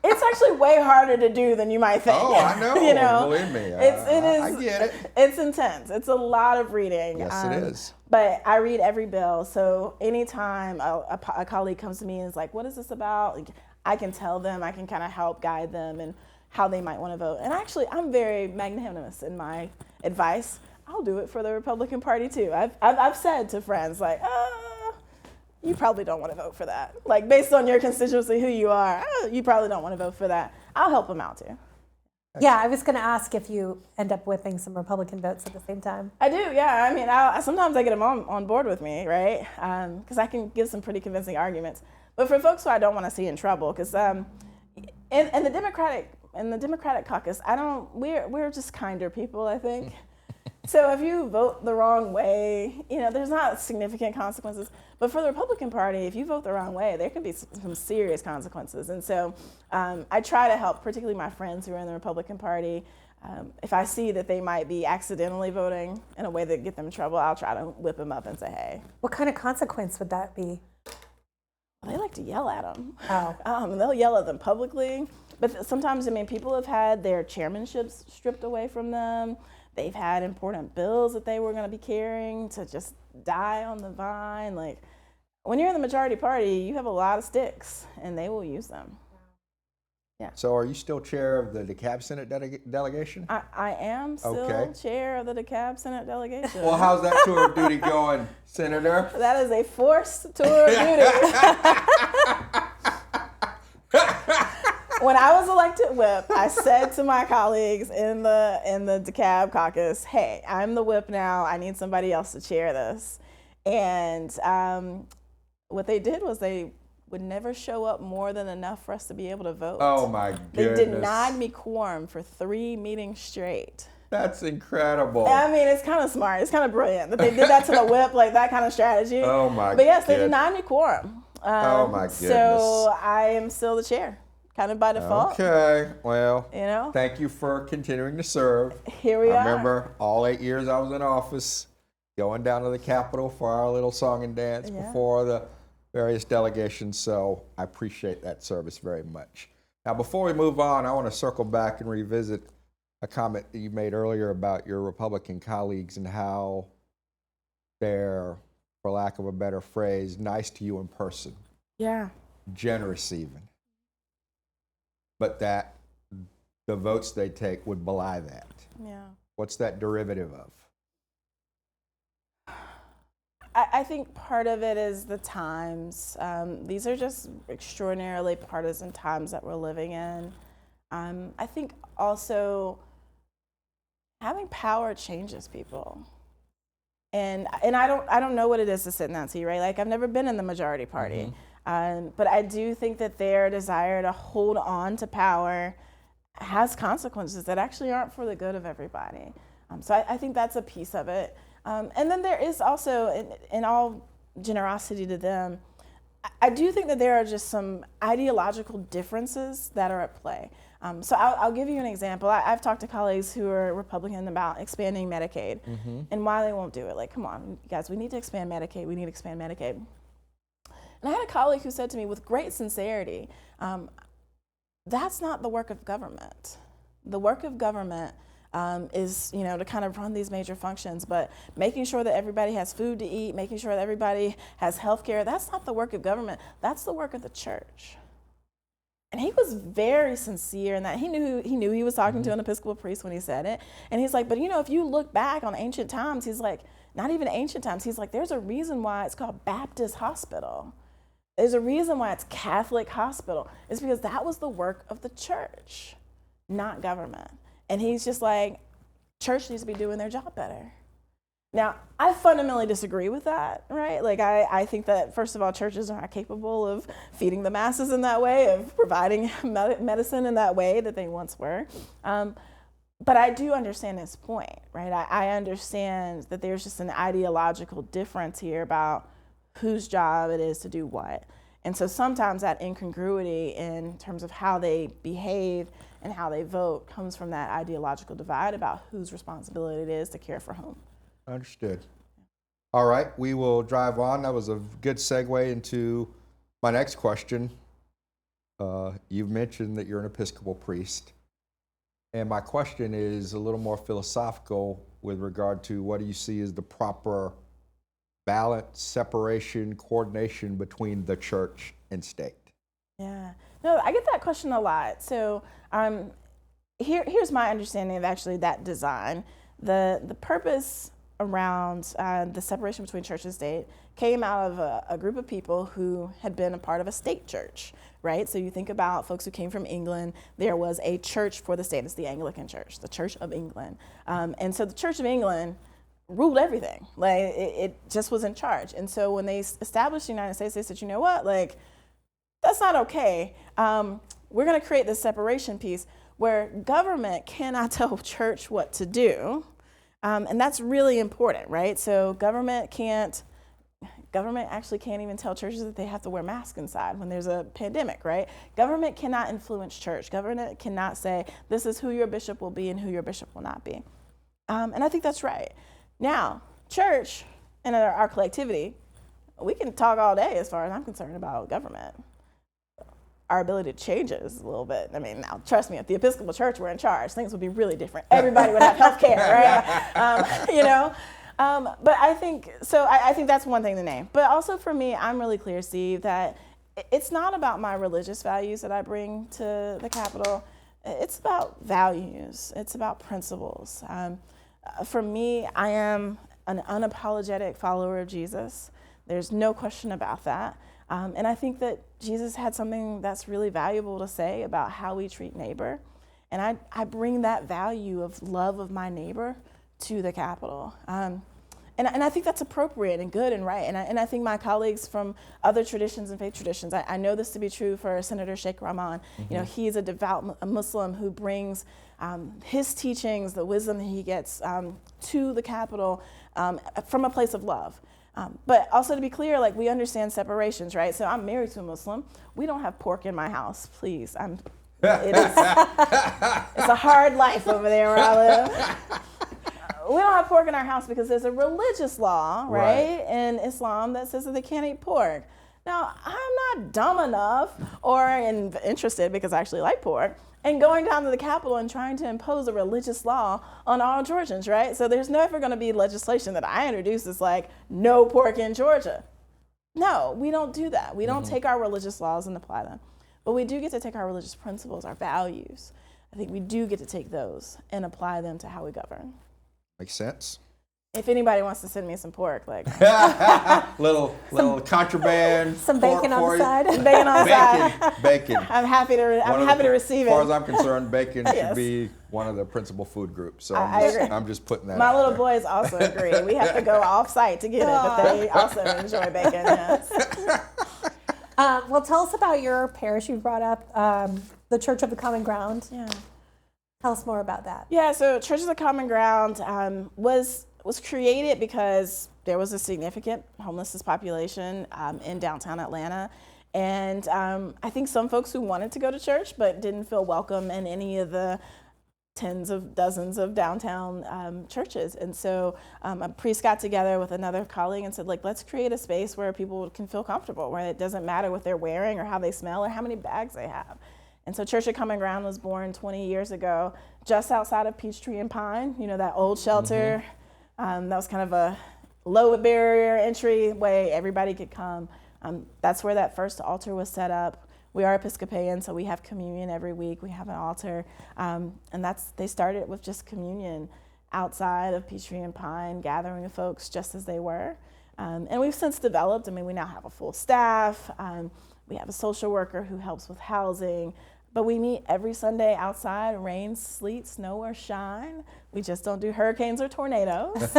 it's actually way harder to do than you might think. Oh, I know. Believe me. I get it. It's intense. It's a lot of reading. Yes, it is. But I read every bill. So anytime a colleague comes to me and is like, what is this about? Like, I can tell them, I can kind of help guide them and how they might want to vote. And actually, I'm very magnanimous in my advice. I'll do it for the Republican Party too. I've said to friends, like, you probably don't want to vote for that. Like, based on your constituency, who you are, you probably don't want to vote for that. I'll help them out too. Yeah, I was going to ask if you end up whipping some Republican votes at the same time. I do, yeah. Sometimes I get them on board with me, right? Because I can give some pretty convincing arguments. But for folks who I don't want to see in trouble, because in the Democratic caucus, we're just kinder people, I think. So if you vote the wrong way, there's not significant consequences. But for the Republican Party, if you vote the wrong way, there could be some serious consequences. And so I try to help, particularly my friends who are in the Republican Party. If I see that they might be accidentally voting in a way that get them in trouble, I'll try to whip them up and say, hey. What kind of consequence would that be? Well, they like to yell at them. Oh. They'll yell at them publicly. But sometimes, people have had their chairmanships stripped away from them. They've had important bills that they were going to be carrying to just die on the vine. Like, when you're in the majority party, you have a lot of sticks, and they will use them. Yeah. So are you still chair of the DeKalb Senate delegation? I am still chair of the DeKalb Senate delegation. Well, how's that tour of duty going, Senator? That is a forced tour of duty. When I was elected whip, I said to my colleagues in the DeKalb caucus, hey, I'm the whip now. I need somebody else to chair this. And what they did was they would never show up more than enough for us to be able to vote. Oh, my goodness. They denied me quorum for 3 meetings straight. That's incredible. It's kind of smart. It's kind of brilliant that they did that to the whip, like that kind of strategy. Oh, my But yes, they goodness. denied me quorum. Oh, my goodness. So I am still the chair. Kind of by default. Okay, well, thank you for continuing to serve. Here we are. I remember all 8 years I was in office, going down to the Capitol for our little song and dance before the various delegations, so I appreciate that service very much. Now, before we move on, I want to circle back and revisit a comment that you made earlier about your Republican colleagues and how they're, for lack of a better phrase, nice to you in person. Yeah. Generous even. But that the votes they take would belie that. Yeah. What's that derivative of? I think part of it is the times. These are just extraordinarily partisan times that we're living in. I think also having power changes people. And I don't know what it is to sit in that seat, right? Like, I've never been in the majority party. Mm-hmm. But I do think that their desire to hold on to power has consequences that actually aren't for the good of everybody. So I think that's a piece of it. And then there is also, in all generosity to them, I do think that there are just some ideological differences that are at play. So I'll give you an example. I've talked to colleagues who are Republican about expanding Medicaid and why they won't do it. Like, come on, guys, we need to expand Medicaid. We need to expand Medicaid. And I had a colleague who said to me with great sincerity, that's not the work of government. The work of government is, to kind of run these major functions, but making sure that everybody has food to eat, making sure that everybody has health care, that's not the work of government. That's the work of the church. And he was very sincere in that he knew he was talking to an Episcopal priest when he said it. And he's like, but if you look back on ancient times, he's like, not even ancient times, he's like, there's a reason why it's called Baptist Hospital. There's a reason why it's Catholic hospital. It's because that was the work of the church, not government. And he's just like, church needs to be doing their job better. Now, I fundamentally disagree with that, right? Like, I think that, first of all, churches are not capable of feeding the masses in that way, of providing medicine in that way that they once were. But I do understand his point, right? I understand that there's just an ideological difference here about whose job it is to do what. And so sometimes that incongruity in terms of how they behave and how they vote comes from that ideological divide about whose responsibility it is to care for whom. Understood. All right, we will drive on. That was a good segue into my next question. You've mentioned that you're an Episcopal priest. And my question is a little more philosophical with regard to what do you see as the proper balance, separation, coordination between the church and state? Yeah, no, I get that question a lot. So here's my understanding of actually that design. The purpose around the separation between church and state came out of a group of people who had been a part of a state church, right? So you think about folks who came from England. There was a church for the state. It's the Anglican Church, the Church of England. And so the Church of England ruled everything. Like, it just was in charge. And so when they established the United States, they said, you know what, like, that's not okay. We're going to create this separation piece where government cannot tell church what to do. And that's really important, right? So government actually can't even tell churches that they have to wear masks inside when there's a pandemic, right? Government cannot influence church. Government cannot say, this is who your bishop will be and who your bishop will not be. And I think that's right. Now, church and our collectivity, we can talk all day as far as I'm concerned about government. Our ability to change it is a little bit, I mean, now, trust me, if the Episcopal Church were in charge, things would be really different. Everybody would have health care, right? You know? But I think that's one thing to name. But also for me, I'm really clear, Steve, that it's not about my religious values that I bring to the Capitol. It's about values. It's about principles. For me, I am an unapologetic follower of Jesus. There's no question about that. And I think that Jesus had something that's really valuable to say about how we treat neighbor. And I bring that value of love of my neighbor to the Capitol. And I think that's appropriate and good and right. And I think my colleagues from other traditions and faith traditions, I know this to be true for Senator Sheikh Rahman. Mm-hmm. You know, he's a devout Muslim who brings his teachings, the wisdom that he gets to the Capitol from a place of love. But also to be clear, like, we understand separations, right? So I'm married to a Muslim. We don't have pork in my house, please. It's a hard life over there where I live. We don't have pork in our house because there's a religious law, right, in Islam that says that they can't eat pork. Now, I'm not dumb enough or interested, because I actually like pork, and going down to the Capitol and trying to impose a religious law on all Georgians, right? So there's never going to be legislation that I introduce that's like, no pork in Georgia. No, we don't do that. We don't take our religious laws and apply them. But we do get to take our religious principles, our values. I think we do get to take those and apply them to how we govern. Makes sense. If anybody wants to send me some pork, like little contraband, some bacon on the side. Bacon on the side. Bacon. I'm happy to receive it. As far as I'm concerned, bacon Yes. should be one of the principal food groups. So I agree. I'm just putting that My out little there. boys also agree. We have to go off-site to get it, but they also enjoy bacon. Yes. Well, tell us about your parish. You brought up the Church of the Common Ground. Yeah. Tell us more about that. Yeah. So Church of the Common Ground was created because there was a significant homelessness population in downtown Atlanta. And I think some folks who wanted to go to church but didn't feel welcome in any of the tens of dozens of downtown churches. And so a priest got together with another colleague and said, like, let's create a space where people can feel comfortable, where it doesn't matter what they're wearing or how they smell or how many bags they have. And so Church of Common Ground was born 20 years ago, just outside of Peachtree and Pine, you know, that old shelter. That was kind of a low barrier entry way everybody could come. That's where that first altar was set up. We are Episcopalian, so we have communion every week. We have an altar. And they started with just communion outside of Peachtree and Pine, gathering of folks just as they were. And we've since developed. I mean, we now have a full staff. We have a social worker who helps with housing. But we meet every Sunday outside, rain, sleet, snow, or shine. We just don't do hurricanes or tornadoes.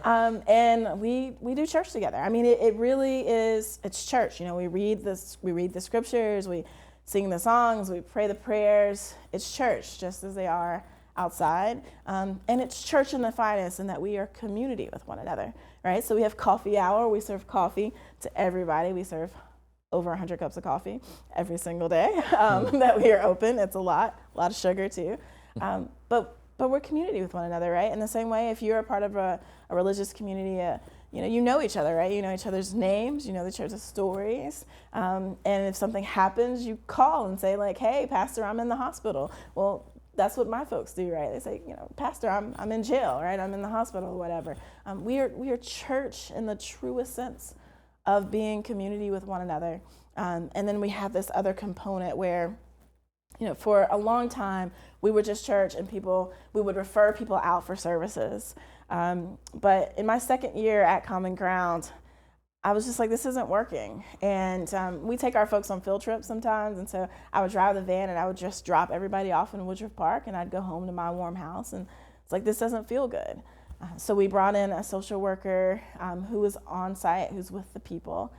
And we do church together. I mean, it really is, it's church. You know, we read the scriptures, we sing the songs, we pray the prayers. It's church, just as they are outside. And it's church in the finest in that we are community with one another, right? So we have coffee hour. We serve coffee to everybody. We serve over 100 cups of coffee every single day that we are open. It's a lot of sugar too. But we're community with one another, right? In the same way, if you're a part of a religious community, you know each other, right? You know each other's names, you know each other's stories. And if something happens, you call and say like, hey, Pastor, I'm in the hospital. Well, that's what my folks do, right? They say, you know, Pastor, I'm in jail, right? I'm in the hospital or whatever. We are church in the truest sense of being community with one another. And then we have this other component where, you know, for a long time, we were just church and we would refer people out for services. But in my second year at Common Ground, I was just like, this isn't working. And we take our folks on field trips sometimes. And so I would drive the van and I would just drop everybody off in Woodruff Park and I'd go home to my warm house. And it's like, this doesn't feel good. So we brought in a social worker who was on site, who's with the people.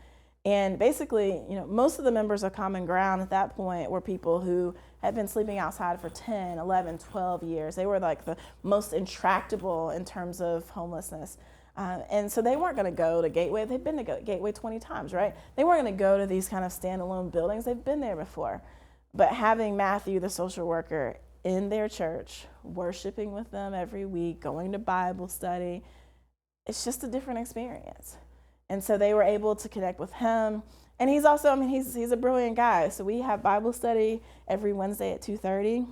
And basically, you know, most of the members of Common Ground at that point were people who had been sleeping outside for 10, 11, 12 years. They were like the most intractable in terms of homelessness. And so they weren't going to go to Gateway. They've been to Gateway 20 times, right? They weren't going to go to these kind of standalone buildings. They've been there before. But having Matthew, the social worker, in their church, worshiping with them every week, going to Bible study, it's just a different experience. And so they were able to connect with him. And he's also, I mean, he's a brilliant guy. So we have Bible study every Wednesday at 2:30.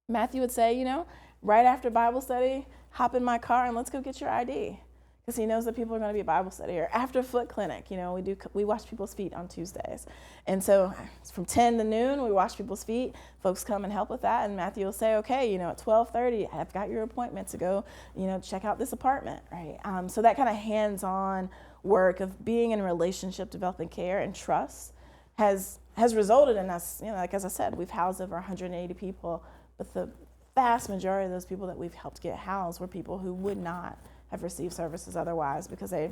Matthew would say, you know, right after Bible study, hop in my car and let's go get your ID. Because he knows that people are going to be at Bible study. Or after foot clinic, you know, we wash people's feet on Tuesdays. And so from 10 to noon, we wash people's feet. Folks come and help with that. And Matthew will say, okay, you know, at 12:30, I've got your appointment to go, you know, check out this apartment, right? So that kind of hands-on work of being in relationship, developing care and trust has resulted in us, you know, like as I said, we've housed over 180 people, but the vast majority of those people that we've helped get housed were people who would not have received services otherwise because they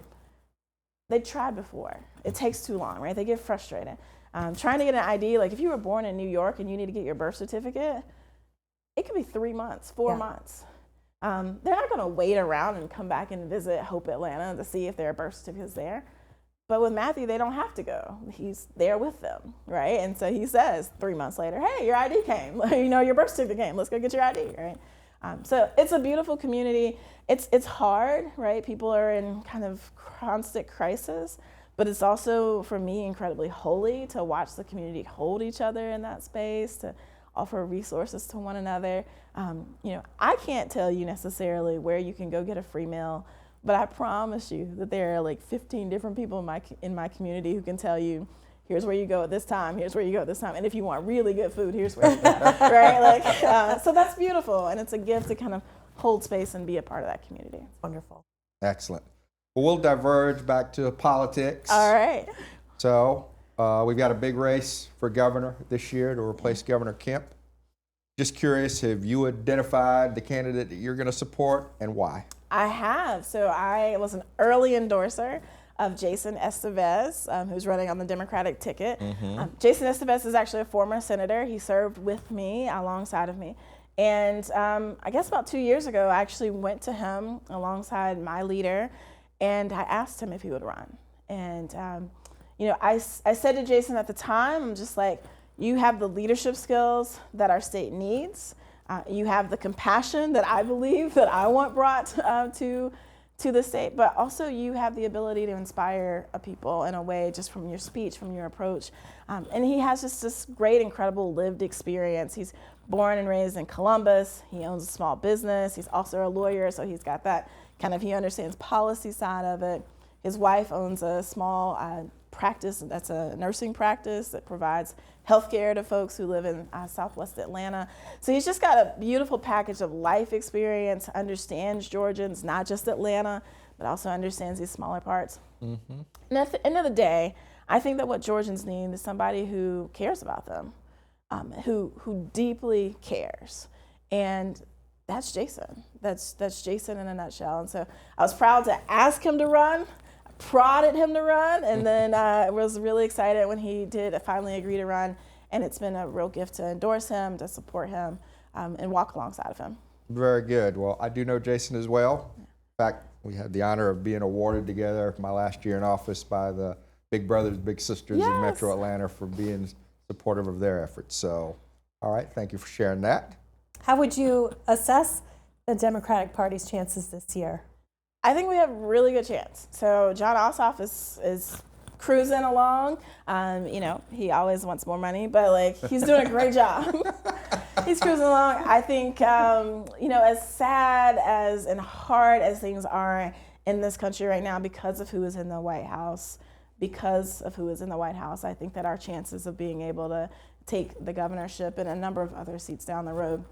tried before. It takes too long, right? They get frustrated. Trying to get an ID, like if you were born in New York and you need to get your birth certificate, it could be 3 months, 4 months. They're not going to wait around and come back and visit Hope Atlanta to see if their birth certificate's there. But with Matthew, they don't have to go. He's there with them, right? And so he says 3 months later, hey, your ID came. You know, your birth certificate came. Let's go get your ID, right? So it's a beautiful community. It's hard, right? People are in kind of constant crisis, but it's also, for me, incredibly holy to watch the community hold each other in that space, to offer resources to one another. You know, I can't tell you necessarily where you can go get a free meal, but I promise you that there are like 15 different people in my community who can tell you, here's where you go at this time, here's where you go at this time, and if you want really good food, here's where you go, right? Like, so that's beautiful, and it's a gift to kind of hold space and be a part of that community. Wonderful. Excellent. Well, we'll diverge back to politics. All right. So we've got a big race for governor this year to replace Governor Kemp. Just curious, have you identified the candidate that you're going to support and why? I have. So I was an early endorser of Jason Estevez, who's running on the Democratic ticket. Jason Estevez is actually a former senator. He served with me, alongside of me. And I guess about 2 years ago, I actually went to him alongside my leader, and I asked him if he would run. And, you know, I said to Jason at the time, I'm just like, you have the leadership skills that our state needs. You have the compassion that I believe that I want brought to the state, but also you have the ability to inspire people in a way just from your speech, from your approach. And he has just this great, incredible lived experience. He's born and raised in Columbus. He owns a small business. He's also a lawyer, so he's got that kind of, he understands policy side of it. His wife owns a small practice that's a nursing practice that provides healthcare to folks who live in Southwest Atlanta. So he's just got a beautiful package of life experience, understands Georgians, not just Atlanta, but also understands these smaller parts. And at the end of the day, I think that what Georgians need is somebody who cares about them, who deeply cares. And that's Jason. That's Jason in a nutshell. And so I was proud to ask him to run, prodded him to run, and then I was really excited when he did finally agree to run. And it's been a real gift to endorse him, to support him, and walk alongside of him. Very good. Well, I do know Jason as well. In fact, we had the honor of being awarded together my last year in office by the Big Brothers Big Sisters in Metro Atlanta for being supportive of their efforts. So, all right, thank you for sharing that. How would you assess the Democratic Party's chances this year? I think we have a really good chance. So Jon Ossoff is cruising along. You know, he always wants more money, but like he's doing a great job. He's cruising along. I think, you know, as sad as and hard as things are in this country right now because of who is in the White House, I think that our chances of being able to take the governorship and a number of other seats down the road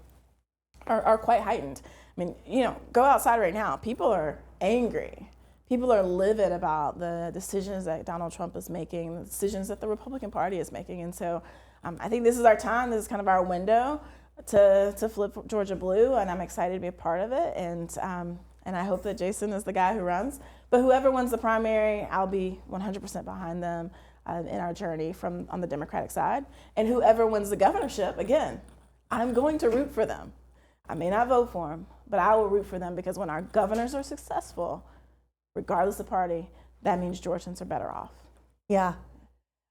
are quite heightened. I mean, you know, go outside right now. People are angry. People are livid about the decisions that Donald Trump is making, the decisions that the Republican Party is making. And so I think this is our time. This is kind of our window to flip Georgia blue, and I'm excited to be a part of it. And I hope that Jason is the guy who runs. But whoever wins the primary, I'll be 100% behind them in our journey on the Democratic side. And whoever wins the governorship, again, I'm going to root for them. I may not vote for them, but I will root for them because when our governors are successful, regardless of party, that means Georgians are better off. Yeah.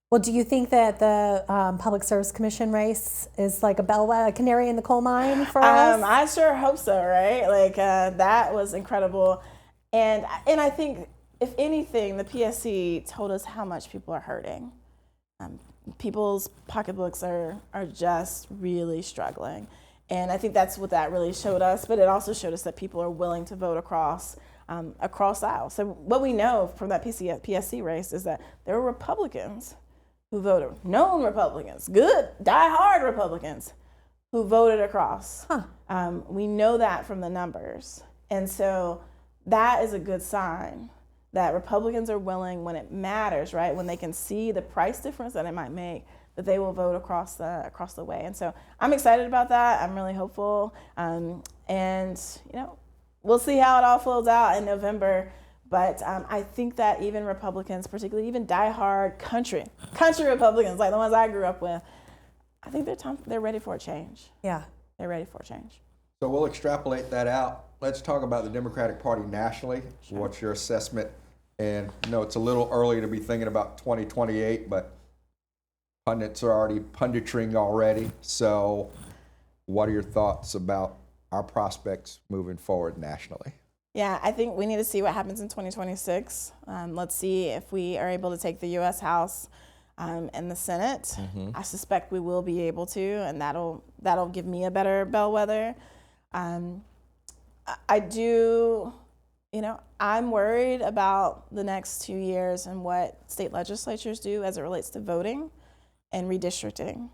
Well, do you think that the Public Service Commission race is like a bellwether, canary in the coal mine for us? I sure hope so, right? Like that was incredible. And I think, if anything, the PSC told us how much people are hurting. People's pocketbooks are just really struggling. And I think that's what that really showed us, but it also showed us that people are willing to vote across aisles. So what we know from that PSC race is that there were Republicans who voted, known Republicans, good, die-hard Republicans, who voted across. We know that from the numbers. And so that is a good sign that Republicans are willing, when it matters, right, when they can see the price difference that it might make, that they will vote across the way. And so I'm excited about that. I'm really hopeful. And, you know, we'll see how it all flows out in November. But I think that even Republicans, particularly even diehard country Republicans, like the ones I grew up with, I think they're ready for a change. Yeah. They're ready for a change. So we'll extrapolate that out. Let's talk about the Democratic Party nationally. Sure. What's your assessment? And you know, it's a little early to be thinking about 2028, but pundits are already punditring already. So what are your thoughts about our prospects moving forward nationally? Yeah, I think we need to see what happens in 2026. Let's see if we are able to take the U.S. House and the Senate. I suspect we will be able to, and that'll give me a better bellwether. I do, you know, I'm worried about the next 2 years and what state legislatures do as it relates to voting and redistricting.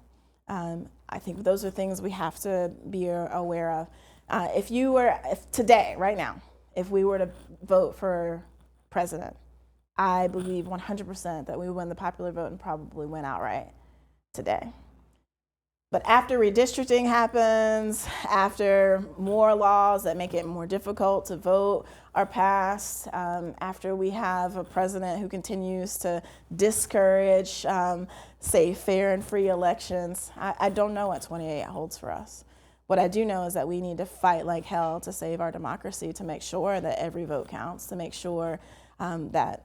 I think those are things we have to be aware of. If today, right now, if we were to vote for president, I believe 100% that we would win the popular vote and probably win outright today. But after redistricting happens, after more laws that make it more difficult to vote are passed, after we have a president who continues to discourage safe, fair, and free elections, I don't know what 28 holds for us. What I do know is that we need to fight like hell to save our democracy, to make sure that every vote counts, to make sure that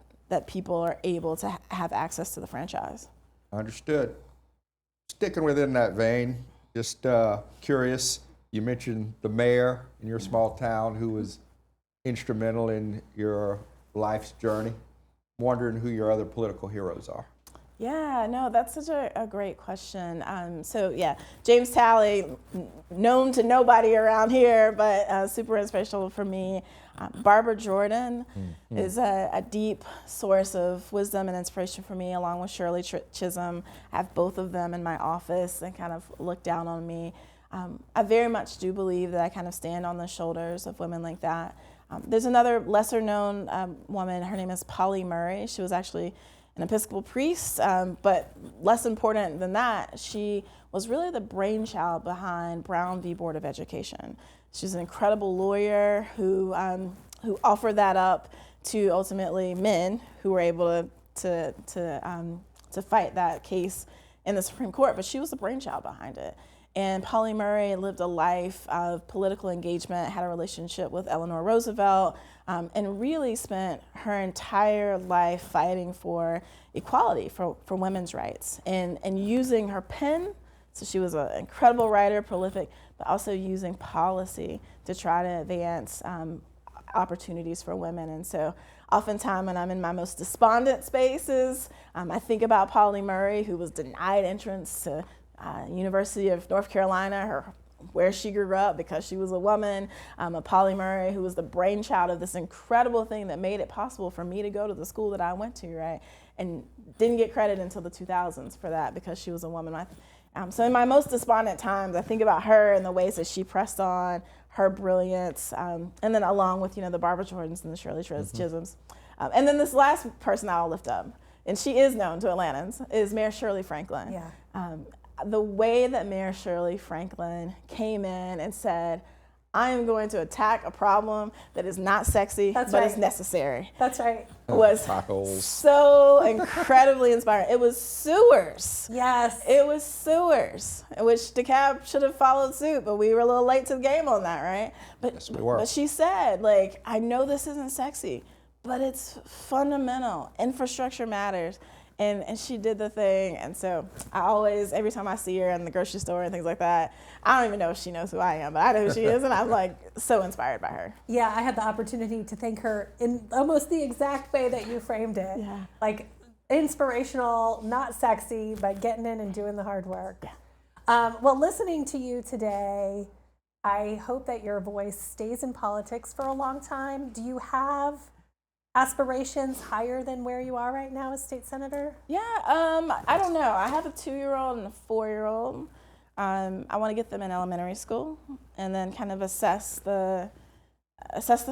people are able to have access to the franchise. Understood. Sticking within that vein, just curious, you mentioned the mayor in your small town who was instrumental in your life's journey. I'm wondering who your other political heroes are. Yeah, no, that's such a great question. So yeah, James Talley, known to nobody around here, but super inspirational for me. Barbara Jordan is a deep source of wisdom and inspiration for me, along with Shirley Chisholm. I have both of them in my office and kind of look down on me. I very much do believe that I kind of stand on the shoulders of women like that. There's another lesser-known woman. Her name is Polly Murray. She was actually an Episcopal priest, but less important than that, she was really the brainchild behind Brown v. Board of Education. She's an incredible lawyer who offered that up to ultimately men who were able to fight that case in the Supreme Court, but she was the brainchild behind it. And Polly Murray lived a life of political engagement, had a relationship with Eleanor Roosevelt, and really spent her entire life fighting for equality, for women's rights, and using her pen. So she was an incredible writer, prolific, but also using policy to try to advance opportunities for women. And so oftentimes when I'm in my most despondent spaces, I think about Polly Murray, who was denied entrance to University of North Carolina, where she grew up because she was a woman. Polly Murray, who was the brainchild of this incredible thing that made it possible for me to go to the school that I went to, right? And didn't get credit until the 2000s for that because she was a woman. So in my most despondent times, I think about her and the ways that she pressed on, her brilliance, and then along with, the Barbara Jordans and the Shirley Chisholms. And then this last person I'll lift up, and she is known to Atlantans, is Mayor Shirley Franklin. Yeah. The way that Mayor Shirley Franklin came in and said, I am going to attack a problem that is not sexy, but is necessary. That's right. Was Potholes. so incredibly inspiring. It was sewers. Yes. It was sewers, which DeKalb should have followed suit, but we were a little late to the game on that, right? Yes, we were. But she said, I know this isn't sexy, but it's fundamental. Infrastructure matters. And she did the thing, and so I always, every time I see her in the grocery store and things like that, I don't even know if she knows who I am, but I know who she is, and I'm so inspired by her. Yeah, I had the opportunity to thank her in almost the exact way that you framed it. Yeah. Inspirational, not sexy, but getting in and doing the hard work. Yeah. Well, listening to you today, I hope that your voice stays in politics for a long time. Do you have aspirations higher than where you are right now as state senator? Yeah, I don't know. I have a 2-year-old and a 4-year-old. I want to get them in elementary school and then kind of assess the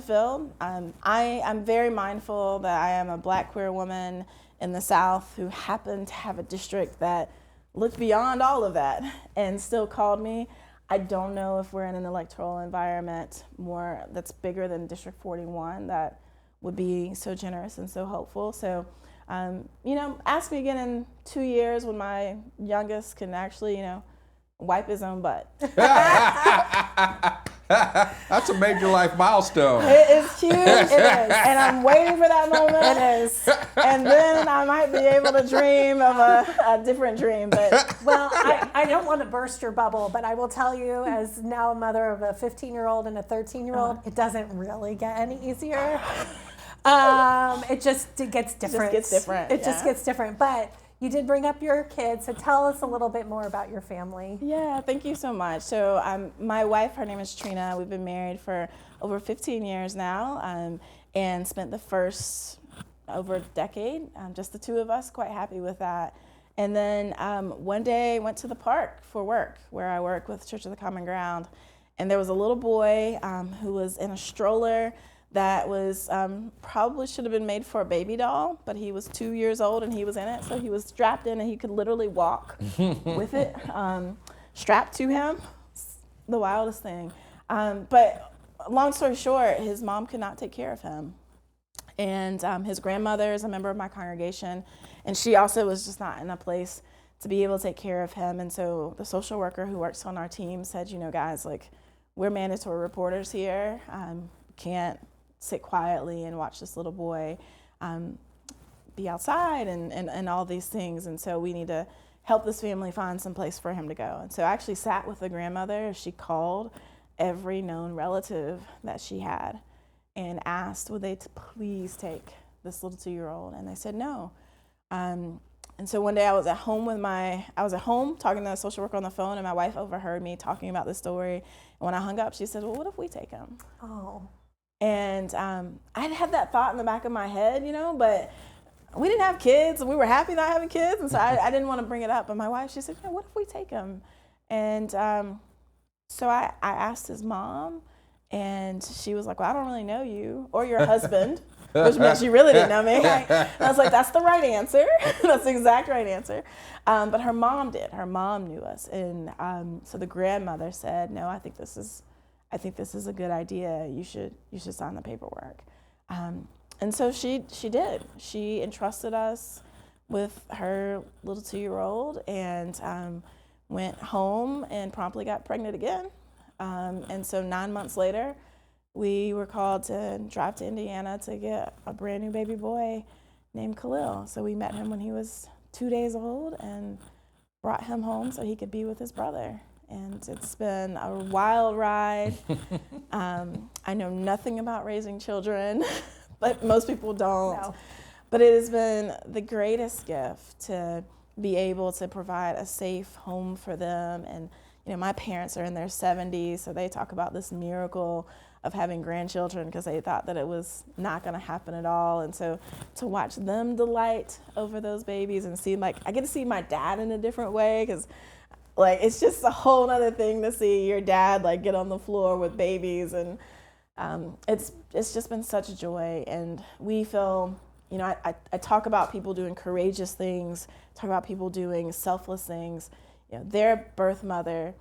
field. I'm very mindful that I am a Black queer woman in the South who happened to have a district that looked beyond all of that and still called me. I don't know if we're in an electoral environment that's bigger than District 41 that would be so generous and so hopeful. So, ask me again in 2 years when my youngest can actually, wipe his own butt. That's a major life milestone. It is huge. It is. And I'm waiting for that moment. It is. And then I might be able to dream of a different dream. But Well, I don't want to burst your bubble, but I will tell you, as now a mother of a 15-year-old and a 13-year-old, it doesn't really get any easier. It gets different. It just gets different. It just gets different. But you did bring up your kids, so tell us a little bit more about your family. Yeah, thank you so much. So my wife, her name is Trina. We've been married for over 15 years now, and spent the first over a decade, just the two of us, quite happy with that. And then one day went to the park for work, where I work with Church of the Common Ground. And there was a little boy who was in a stroller that was probably should have been made for a baby doll, but he was 2 years old and he was in it. So he was strapped in and he could literally walk with it strapped to him. The wildest thing. But long story short, his mom could not take care of him. And his grandmother is a member of my congregation, and she also was just not in a place to be able to take care of him. And so the social worker who works on our team said, guys, we're mandatory reporters here. Can't sit quietly and watch this little boy be outside and all these things. And so we need to help this family find some place for him to go. And so I actually sat with the grandmother. She called every known relative that she had and asked, would they please take this little 2-year-old? And they said no. And so one day I was at home talking to a social worker on the phone, and my wife overheard me talking about this story. And when I hung up, she said, well, what if we take him? Oh. And I'd had that thought in the back of my head, but we didn't have kids, and we were happy not having kids, and so I didn't want to bring it up. But my wife, she said, what if we take him? And so I asked his mom, And she was like, well, I don't really know you or your husband, which meant she really didn't know me. And I was like, that's the right answer. That's the exact right answer. But her mom did. Her mom knew us. And so the grandmother said, no, I think this is a good idea. You should sign the paperwork. And so she did. She entrusted us with her little 2-year-old and went home and promptly got pregnant again. And so 9 months later, we were called to drive to Indiana to get a brand new baby boy named Khalil. So we met him when he was 2 days old and brought him home so he could be with his brother. And it's been a wild ride. I know nothing about raising children, but most people don't. No. But it has been the greatest gift to be able to provide a safe home for them. And you know, my parents are in their 70s, so they talk about this miracle of having grandchildren because they thought that it was not going to happen at all. And so to watch them delight over those babies and see, like, I get to see my dad in a different way because, like, it's just a whole other thing to see your dad, like, get on the floor with babies. And it's just been such a joy. And we feel, you know, I talk about people doing courageous things, talk about people doing selfless things. You know, their birth mother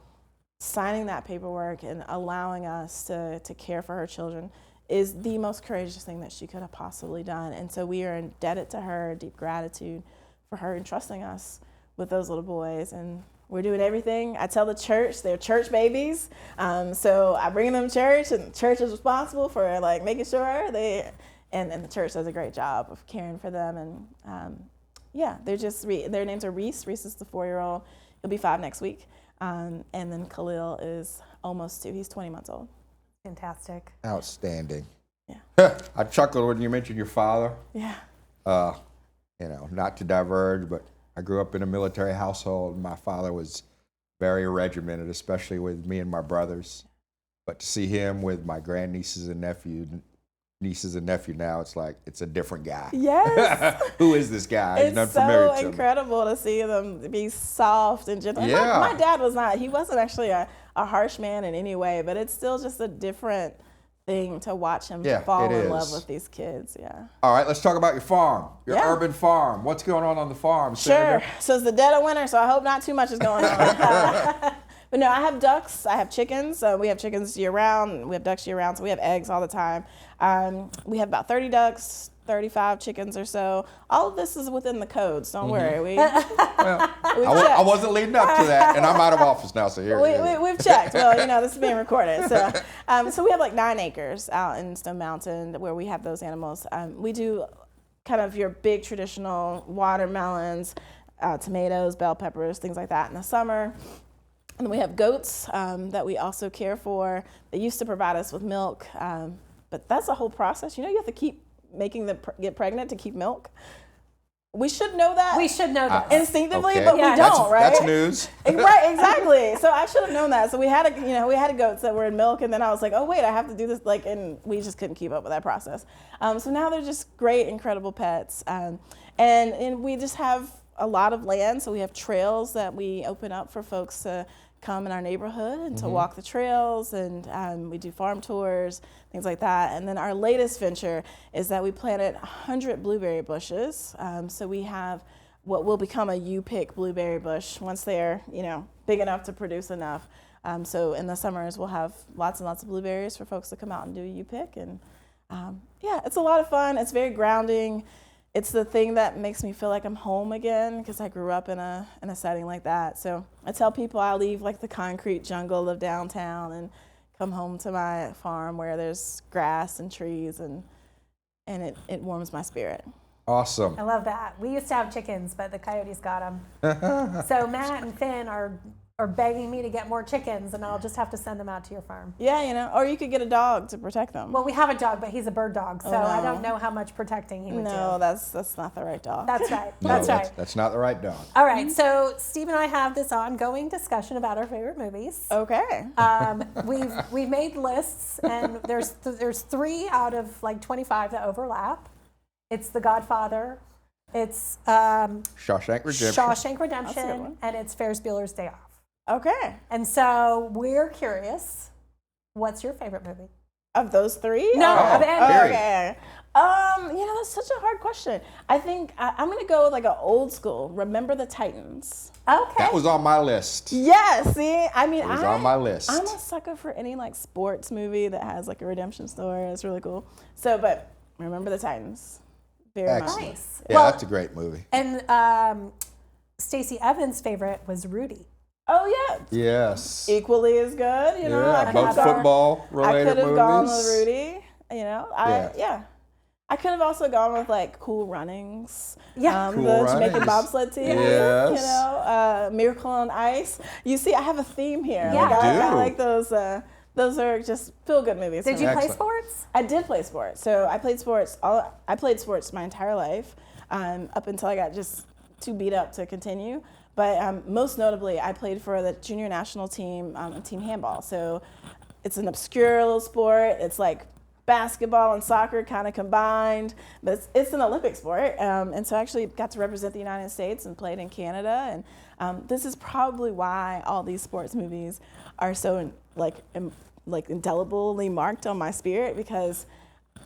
signing that paperwork and allowing us to care for her children is the most courageous thing that she could have possibly done. And so we are indebted to her, deep gratitude for her entrusting us with those little boys. And we're doing everything. I tell the church, they're church babies. So I bring them to church, and the church is responsible for, like, making sure and the church does a great job of caring for them. And yeah, their names are Reese. Reese is the 4-year-old. He'll be 5 next week. And then Khalil is almost 2. He's 20 months old. Fantastic. Outstanding. Yeah. I chuckled when you mentioned your father. Yeah. You know, not to diverge, but I grew up in a military household. My father was very regimented, especially with me and my brothers. But to see him with my grandnieces and nieces and nephew now, it's like, it's a different guy. Yes. Who is this guy? He's It's unfamiliar so to me. incredible to see them be soft and gentle. And Yeah. my dad he wasn't actually a harsh man in any way, but it's still just a different thing to watch him Yeah, fall it in love is. with these kids. Yeah. All right, let's talk about your farm, your Yeah. urban farm. What's going on the farm, Sure. Senator? So it's the dead of winter, so I hope not too much is going on. But no, I have ducks. I have chickens. We have chickens year round. We have ducks year round, so we have eggs all the time. We have about 30 ducks, 35 chickens or so. All of this is within the codes. Don't worry. Well, I wasn't leading up to that, and I'm out of office now, so here it is. We've checked. Well, you know, this is being recorded. So we have like 9 acres out in Stone Mountain where we have those animals. We do kind of your big traditional watermelons, tomatoes, bell peppers, things like that in the summer. And then we have goats that we also care for. They used to provide us with milk, but that's a whole process. You know, you have to keep making them get pregnant to keep milk. We should know that. We should know that. Instinctively, Okay. but Yeah. we don't, right? That's news. Right, exactly. So I should have known that. So we had goats that were in milk, and then I was like, oh wait, I have to do this, and we just couldn't keep up with that process. So now they're just great, incredible pets, and we just have a lot of land. So we have trails that we open up for folks to come in our neighborhood and to walk the trails, and we do farm tours, things like that. And then our latest venture is that we planted 100 blueberry bushes. So we have what will become a U-pick blueberry bush once they're, big enough to produce enough. So in the summers, we'll have lots and lots of blueberries for folks to come out and do a U-pick. And it's a lot of fun. It's very grounding. It's the thing that makes me feel like I'm home again because I grew up in a setting like that. So I tell people I leave like the concrete jungle of downtown and come home to my farm where there's grass and trees, and it warms my spirit. Awesome. I love that. We used to have chickens, but the coyotes got them. So Matt and Finn are begging me to get more chickens, and I'll just have to send them out to your farm. Yeah, or you could get a dog to protect them. Well, we have a dog, but he's a bird dog, so no. I don't know how much protecting he would do. No, that's not the right dog. That's right. No, That's right. That's not the right dog. All right. So Steve and I have this ongoing discussion about our favorite movies. Okay. We've made lists, and there's 3 out of like 25 that overlap. It's The Godfather, it's Shawshank Redemption. Shawshank That's a good Redemption, one. and it's Ferris Bueller's Day Off. Okay. And so we're curious, what's your favorite movie? Of those three? No, of any. period. Okay. That's such a hard question. I think I'm gonna go with like an old school. Remember the Titans. Okay. That was on my list. Yes. See, I mean, It was on my list. I'm a sucker for any like sports movie that has like a redemption story. It's really cool. So, but Remember the Titans. Very Excellent. much. Nice. Yeah, Well, that's a great movie. and Stacey Evans' favorite was Rudy. Oh yeah. Yes. Equally as good. You know, Yeah, I both could've gone- football I related could have movies. gone with Rudy. You know, Yeah. I could have also gone with like Cool Runnings. Yeah. Cool The Jamaican Runnings. bobsled team. Yes. You know, Miracle on Ice. You see, I have a theme here. Yeah. Like, I do. like those. Those are just feel good movies. Did for you me. play Excellent. sports? I did play sports. So I played sports. I played sports my entire life, up until I got just too beat up to continue. But most notably, I played for the junior national team, team handball. So it's an obscure little sport. It's like basketball and soccer kind of combined, but it's an Olympic sport. And so I actually got to represent the United States and played in Canada. And this is probably why all these sports movies are so indelibly marked on my spirit, because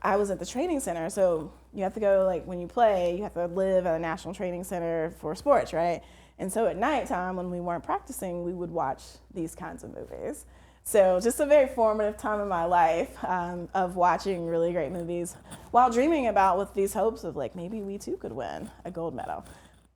I was at the training center. So you have to go, like when you play, you have to live at a national training center for sports, right? And so at nighttime when we weren't practicing, we would watch these kinds of movies. So just a very formative time in my life, of watching really great movies while dreaming about with these hopes of like, maybe we too could win a gold medal.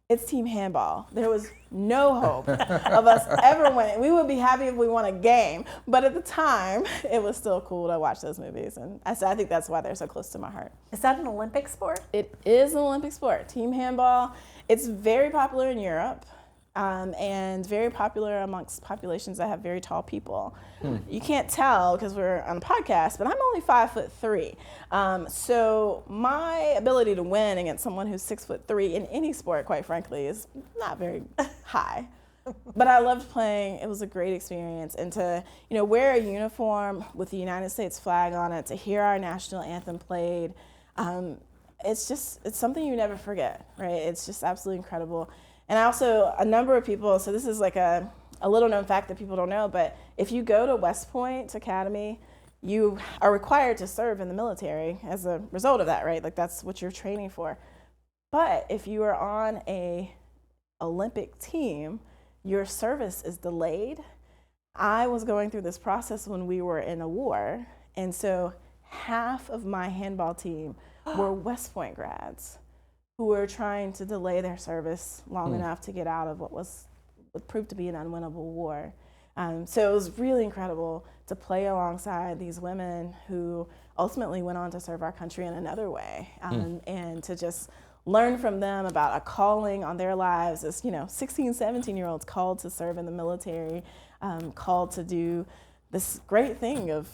It's team handball. There was no hope of us ever winning. We would be happy if we won a game, but at the time, it was still cool to watch those movies. And I think that's why they're so close to my heart. Is that an Olympic sport? It is an Olympic sport, team handball. It's very popular in Europe, and very popular amongst populations that have very tall people. You can't tell because we're on a podcast, but I'm only 5'3". So my ability to win against someone who's 6'3" in any sport, quite frankly, is not very high. But I loved playing. It was a great experience. And to, wear a uniform with the United States flag on it, to hear our national anthem played, it's something you never forget, right? It's just absolutely incredible. And a number of people, so this is like a little known fact that people don't know, but if you go to West Point Academy, you are required to serve in the military as a result of that, right? Like that's what you're training for. But if you are on a Olympic team, your service is delayed. I was going through this process when we were in a war, and so half of my handball team were West Point grads who were trying to delay their service long enough to get out of what proved to be an unwinnable war. So it was really incredible to play alongside these women who ultimately went on to serve our country in another way, and to just learn from them about a calling on their lives as 16, 17-year-olds called to serve in the military, called to do this great thing of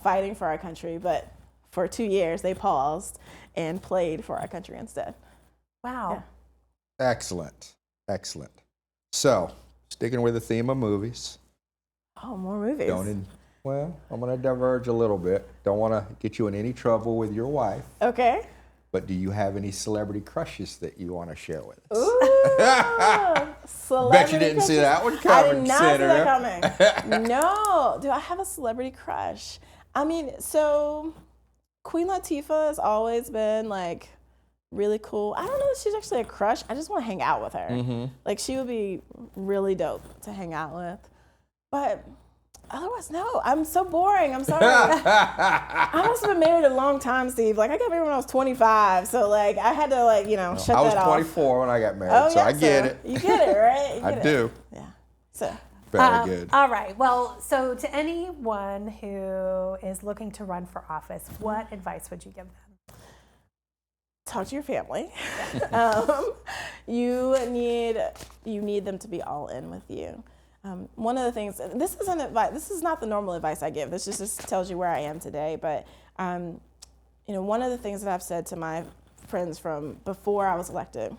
fighting for our country, but for 2 years they paused and played for our country instead. Wow. Yeah. Excellent. Excellent. So, sticking with the theme of movies. Oh, more movies. I'm going to diverge a little bit. Don't want to get you in any trouble with your wife. Okay. But do you have any celebrity crushes that you want to share with us? Ooh, celebrity Bet you didn't see crushes. that one I coming, did not Senator. see that coming. No. Do I have a celebrity crush? I mean, so Queen Latifah has always been like really cool. I don't know if she's actually a crush. I just want to hang out with her. Like she would be really dope to hang out with. But otherwise, no. I'm so boring. I'm sorry. I must have been married a long time, Steve. Like I got married when I was 25, so like I had to shut I was that off. 24 when I got married, Oh, so yeah, I get it. You get it, right? You I get it. do. Yeah. So Very good. All right. Well, so to anyone who is looking to run for office, what advice would you give them? talk to your family. You need them to be all in with you. One of the things, this isn't advice. This is not the normal advice I give. This just tells you where I am today. But one of the things that I've said to my friends from before I was elected,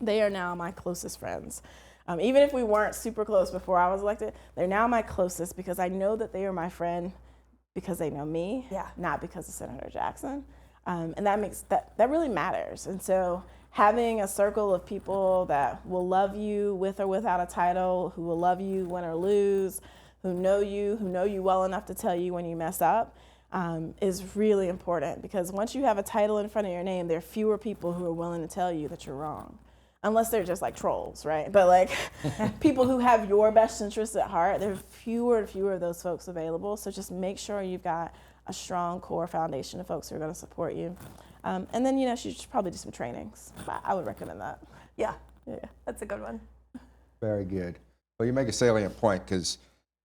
they are now my closest friends. Even if we weren't super close before I was elected, they're now my closest because I know that they are my friend because they know me, not because of Senator Jackson. And that really matters. And so having a circle of people that will love you with or without a title, who will love you win or lose, who know you well enough to tell you when you mess up, is really important, because once you have a title in front of your name, there are fewer people who are willing to tell you that you're wrong. Unless they're just like trolls, right? But like people who have your best interests at heart, there are fewer and fewer of those folks available. So just make sure you've got a strong core foundation of folks who are going to support you. And then, you should probably do some trainings. I would recommend that. Yeah, Yeah. that's a good one. Very good. Well, you make a salient point because,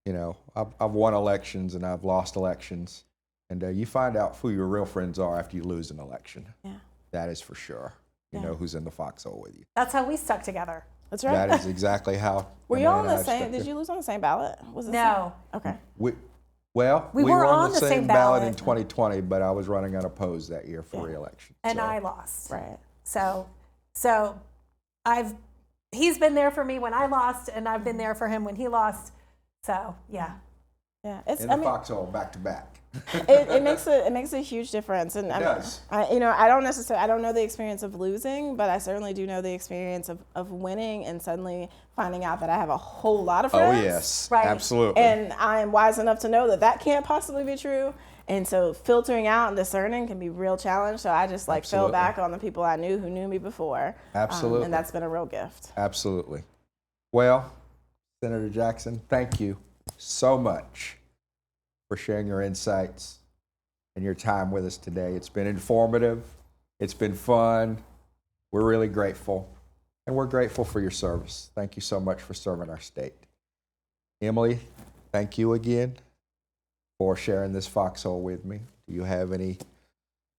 I've won elections and I've lost elections. And you find out who your real friends are after you lose an election. Yeah. That is for sure. You know who's in the foxhole with you. That's how we stuck together. That's right. That is exactly how. Were you all on the same? Did Did you lose on the same ballot? Was it No. Okay. We We were were on the same ballot in ballot. 2020, but I was running unopposed that year for re-election. And so. I lost. Right. So he's been there for me when I lost, and I've been there for him when he lost. So yeah. Yeah. in the foxhole, back to back. It makes a huge difference, and does. I don't know the experience of losing, but I certainly do know the experience of winning and suddenly finding out that I have a whole lot of friends. Oh yes, Right. absolutely. And I am wise enough to know that that can't possibly be true. And so filtering out and discerning can be a real challenge. So I just fell Absolutely. back on the people I knew who knew me before. Absolutely. And that's been a real gift. Absolutely. Well, Senator Jackson, thank you so much for sharing your insights and your time with us today. It's been informative. It's been fun. We're really grateful. And we're grateful for your service. Thank you so much for serving our state. Emily, thank you again for sharing this foxhole with me. Do you have any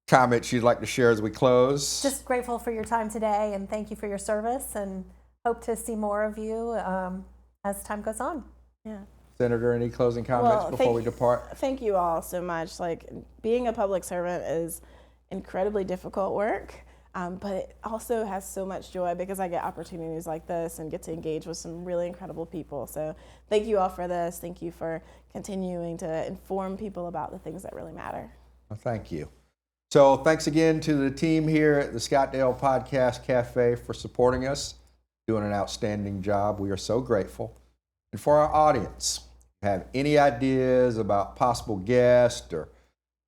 comments you'd like to share as we close? Just grateful for your time today, and thank you for your service, and hope to see more of you as time goes on. Yeah. Senator, any closing comments before we depart? Thank you all so much. Being a public servant is incredibly difficult work, but it also has so much joy because I get opportunities like this and get to engage with some really incredible people. So thank you all for this. Thank you for continuing to inform people about the things that really matter. Well, thank you. So thanks again to the team here at the Scottdale Podcast Cafe for supporting us, doing an outstanding job. We are so grateful. And for our audience, if you have any ideas about possible guests or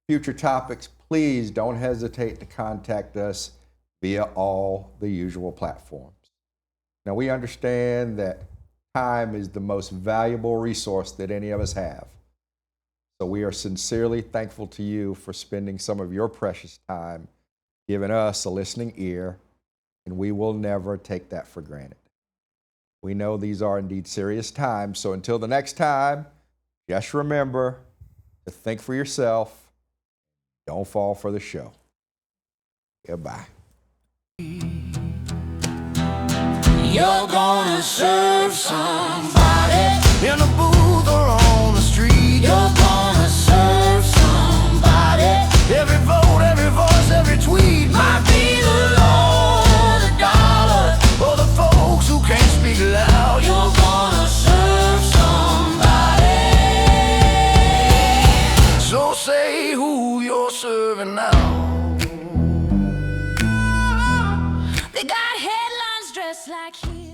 future topics, please don't hesitate to contact us via all the usual platforms. Now, we understand that time is the most valuable resource that any of us have. So we are sincerely thankful to you for spending some of your precious time giving us a listening ear, and we will never take that for granted. We know these are indeed serious times, so until the next time, just remember to think for yourself. Don't fall for the show. Goodbye. You're gonna serve somebody in a booth or on the street. You're gonna serve somebody. Every vote, every voice, every tweet might be the law, the dollar, or the folks who can't speak loud. You're gonna serve somebody. So say who you're serving now. They got headlines dressed like heroes.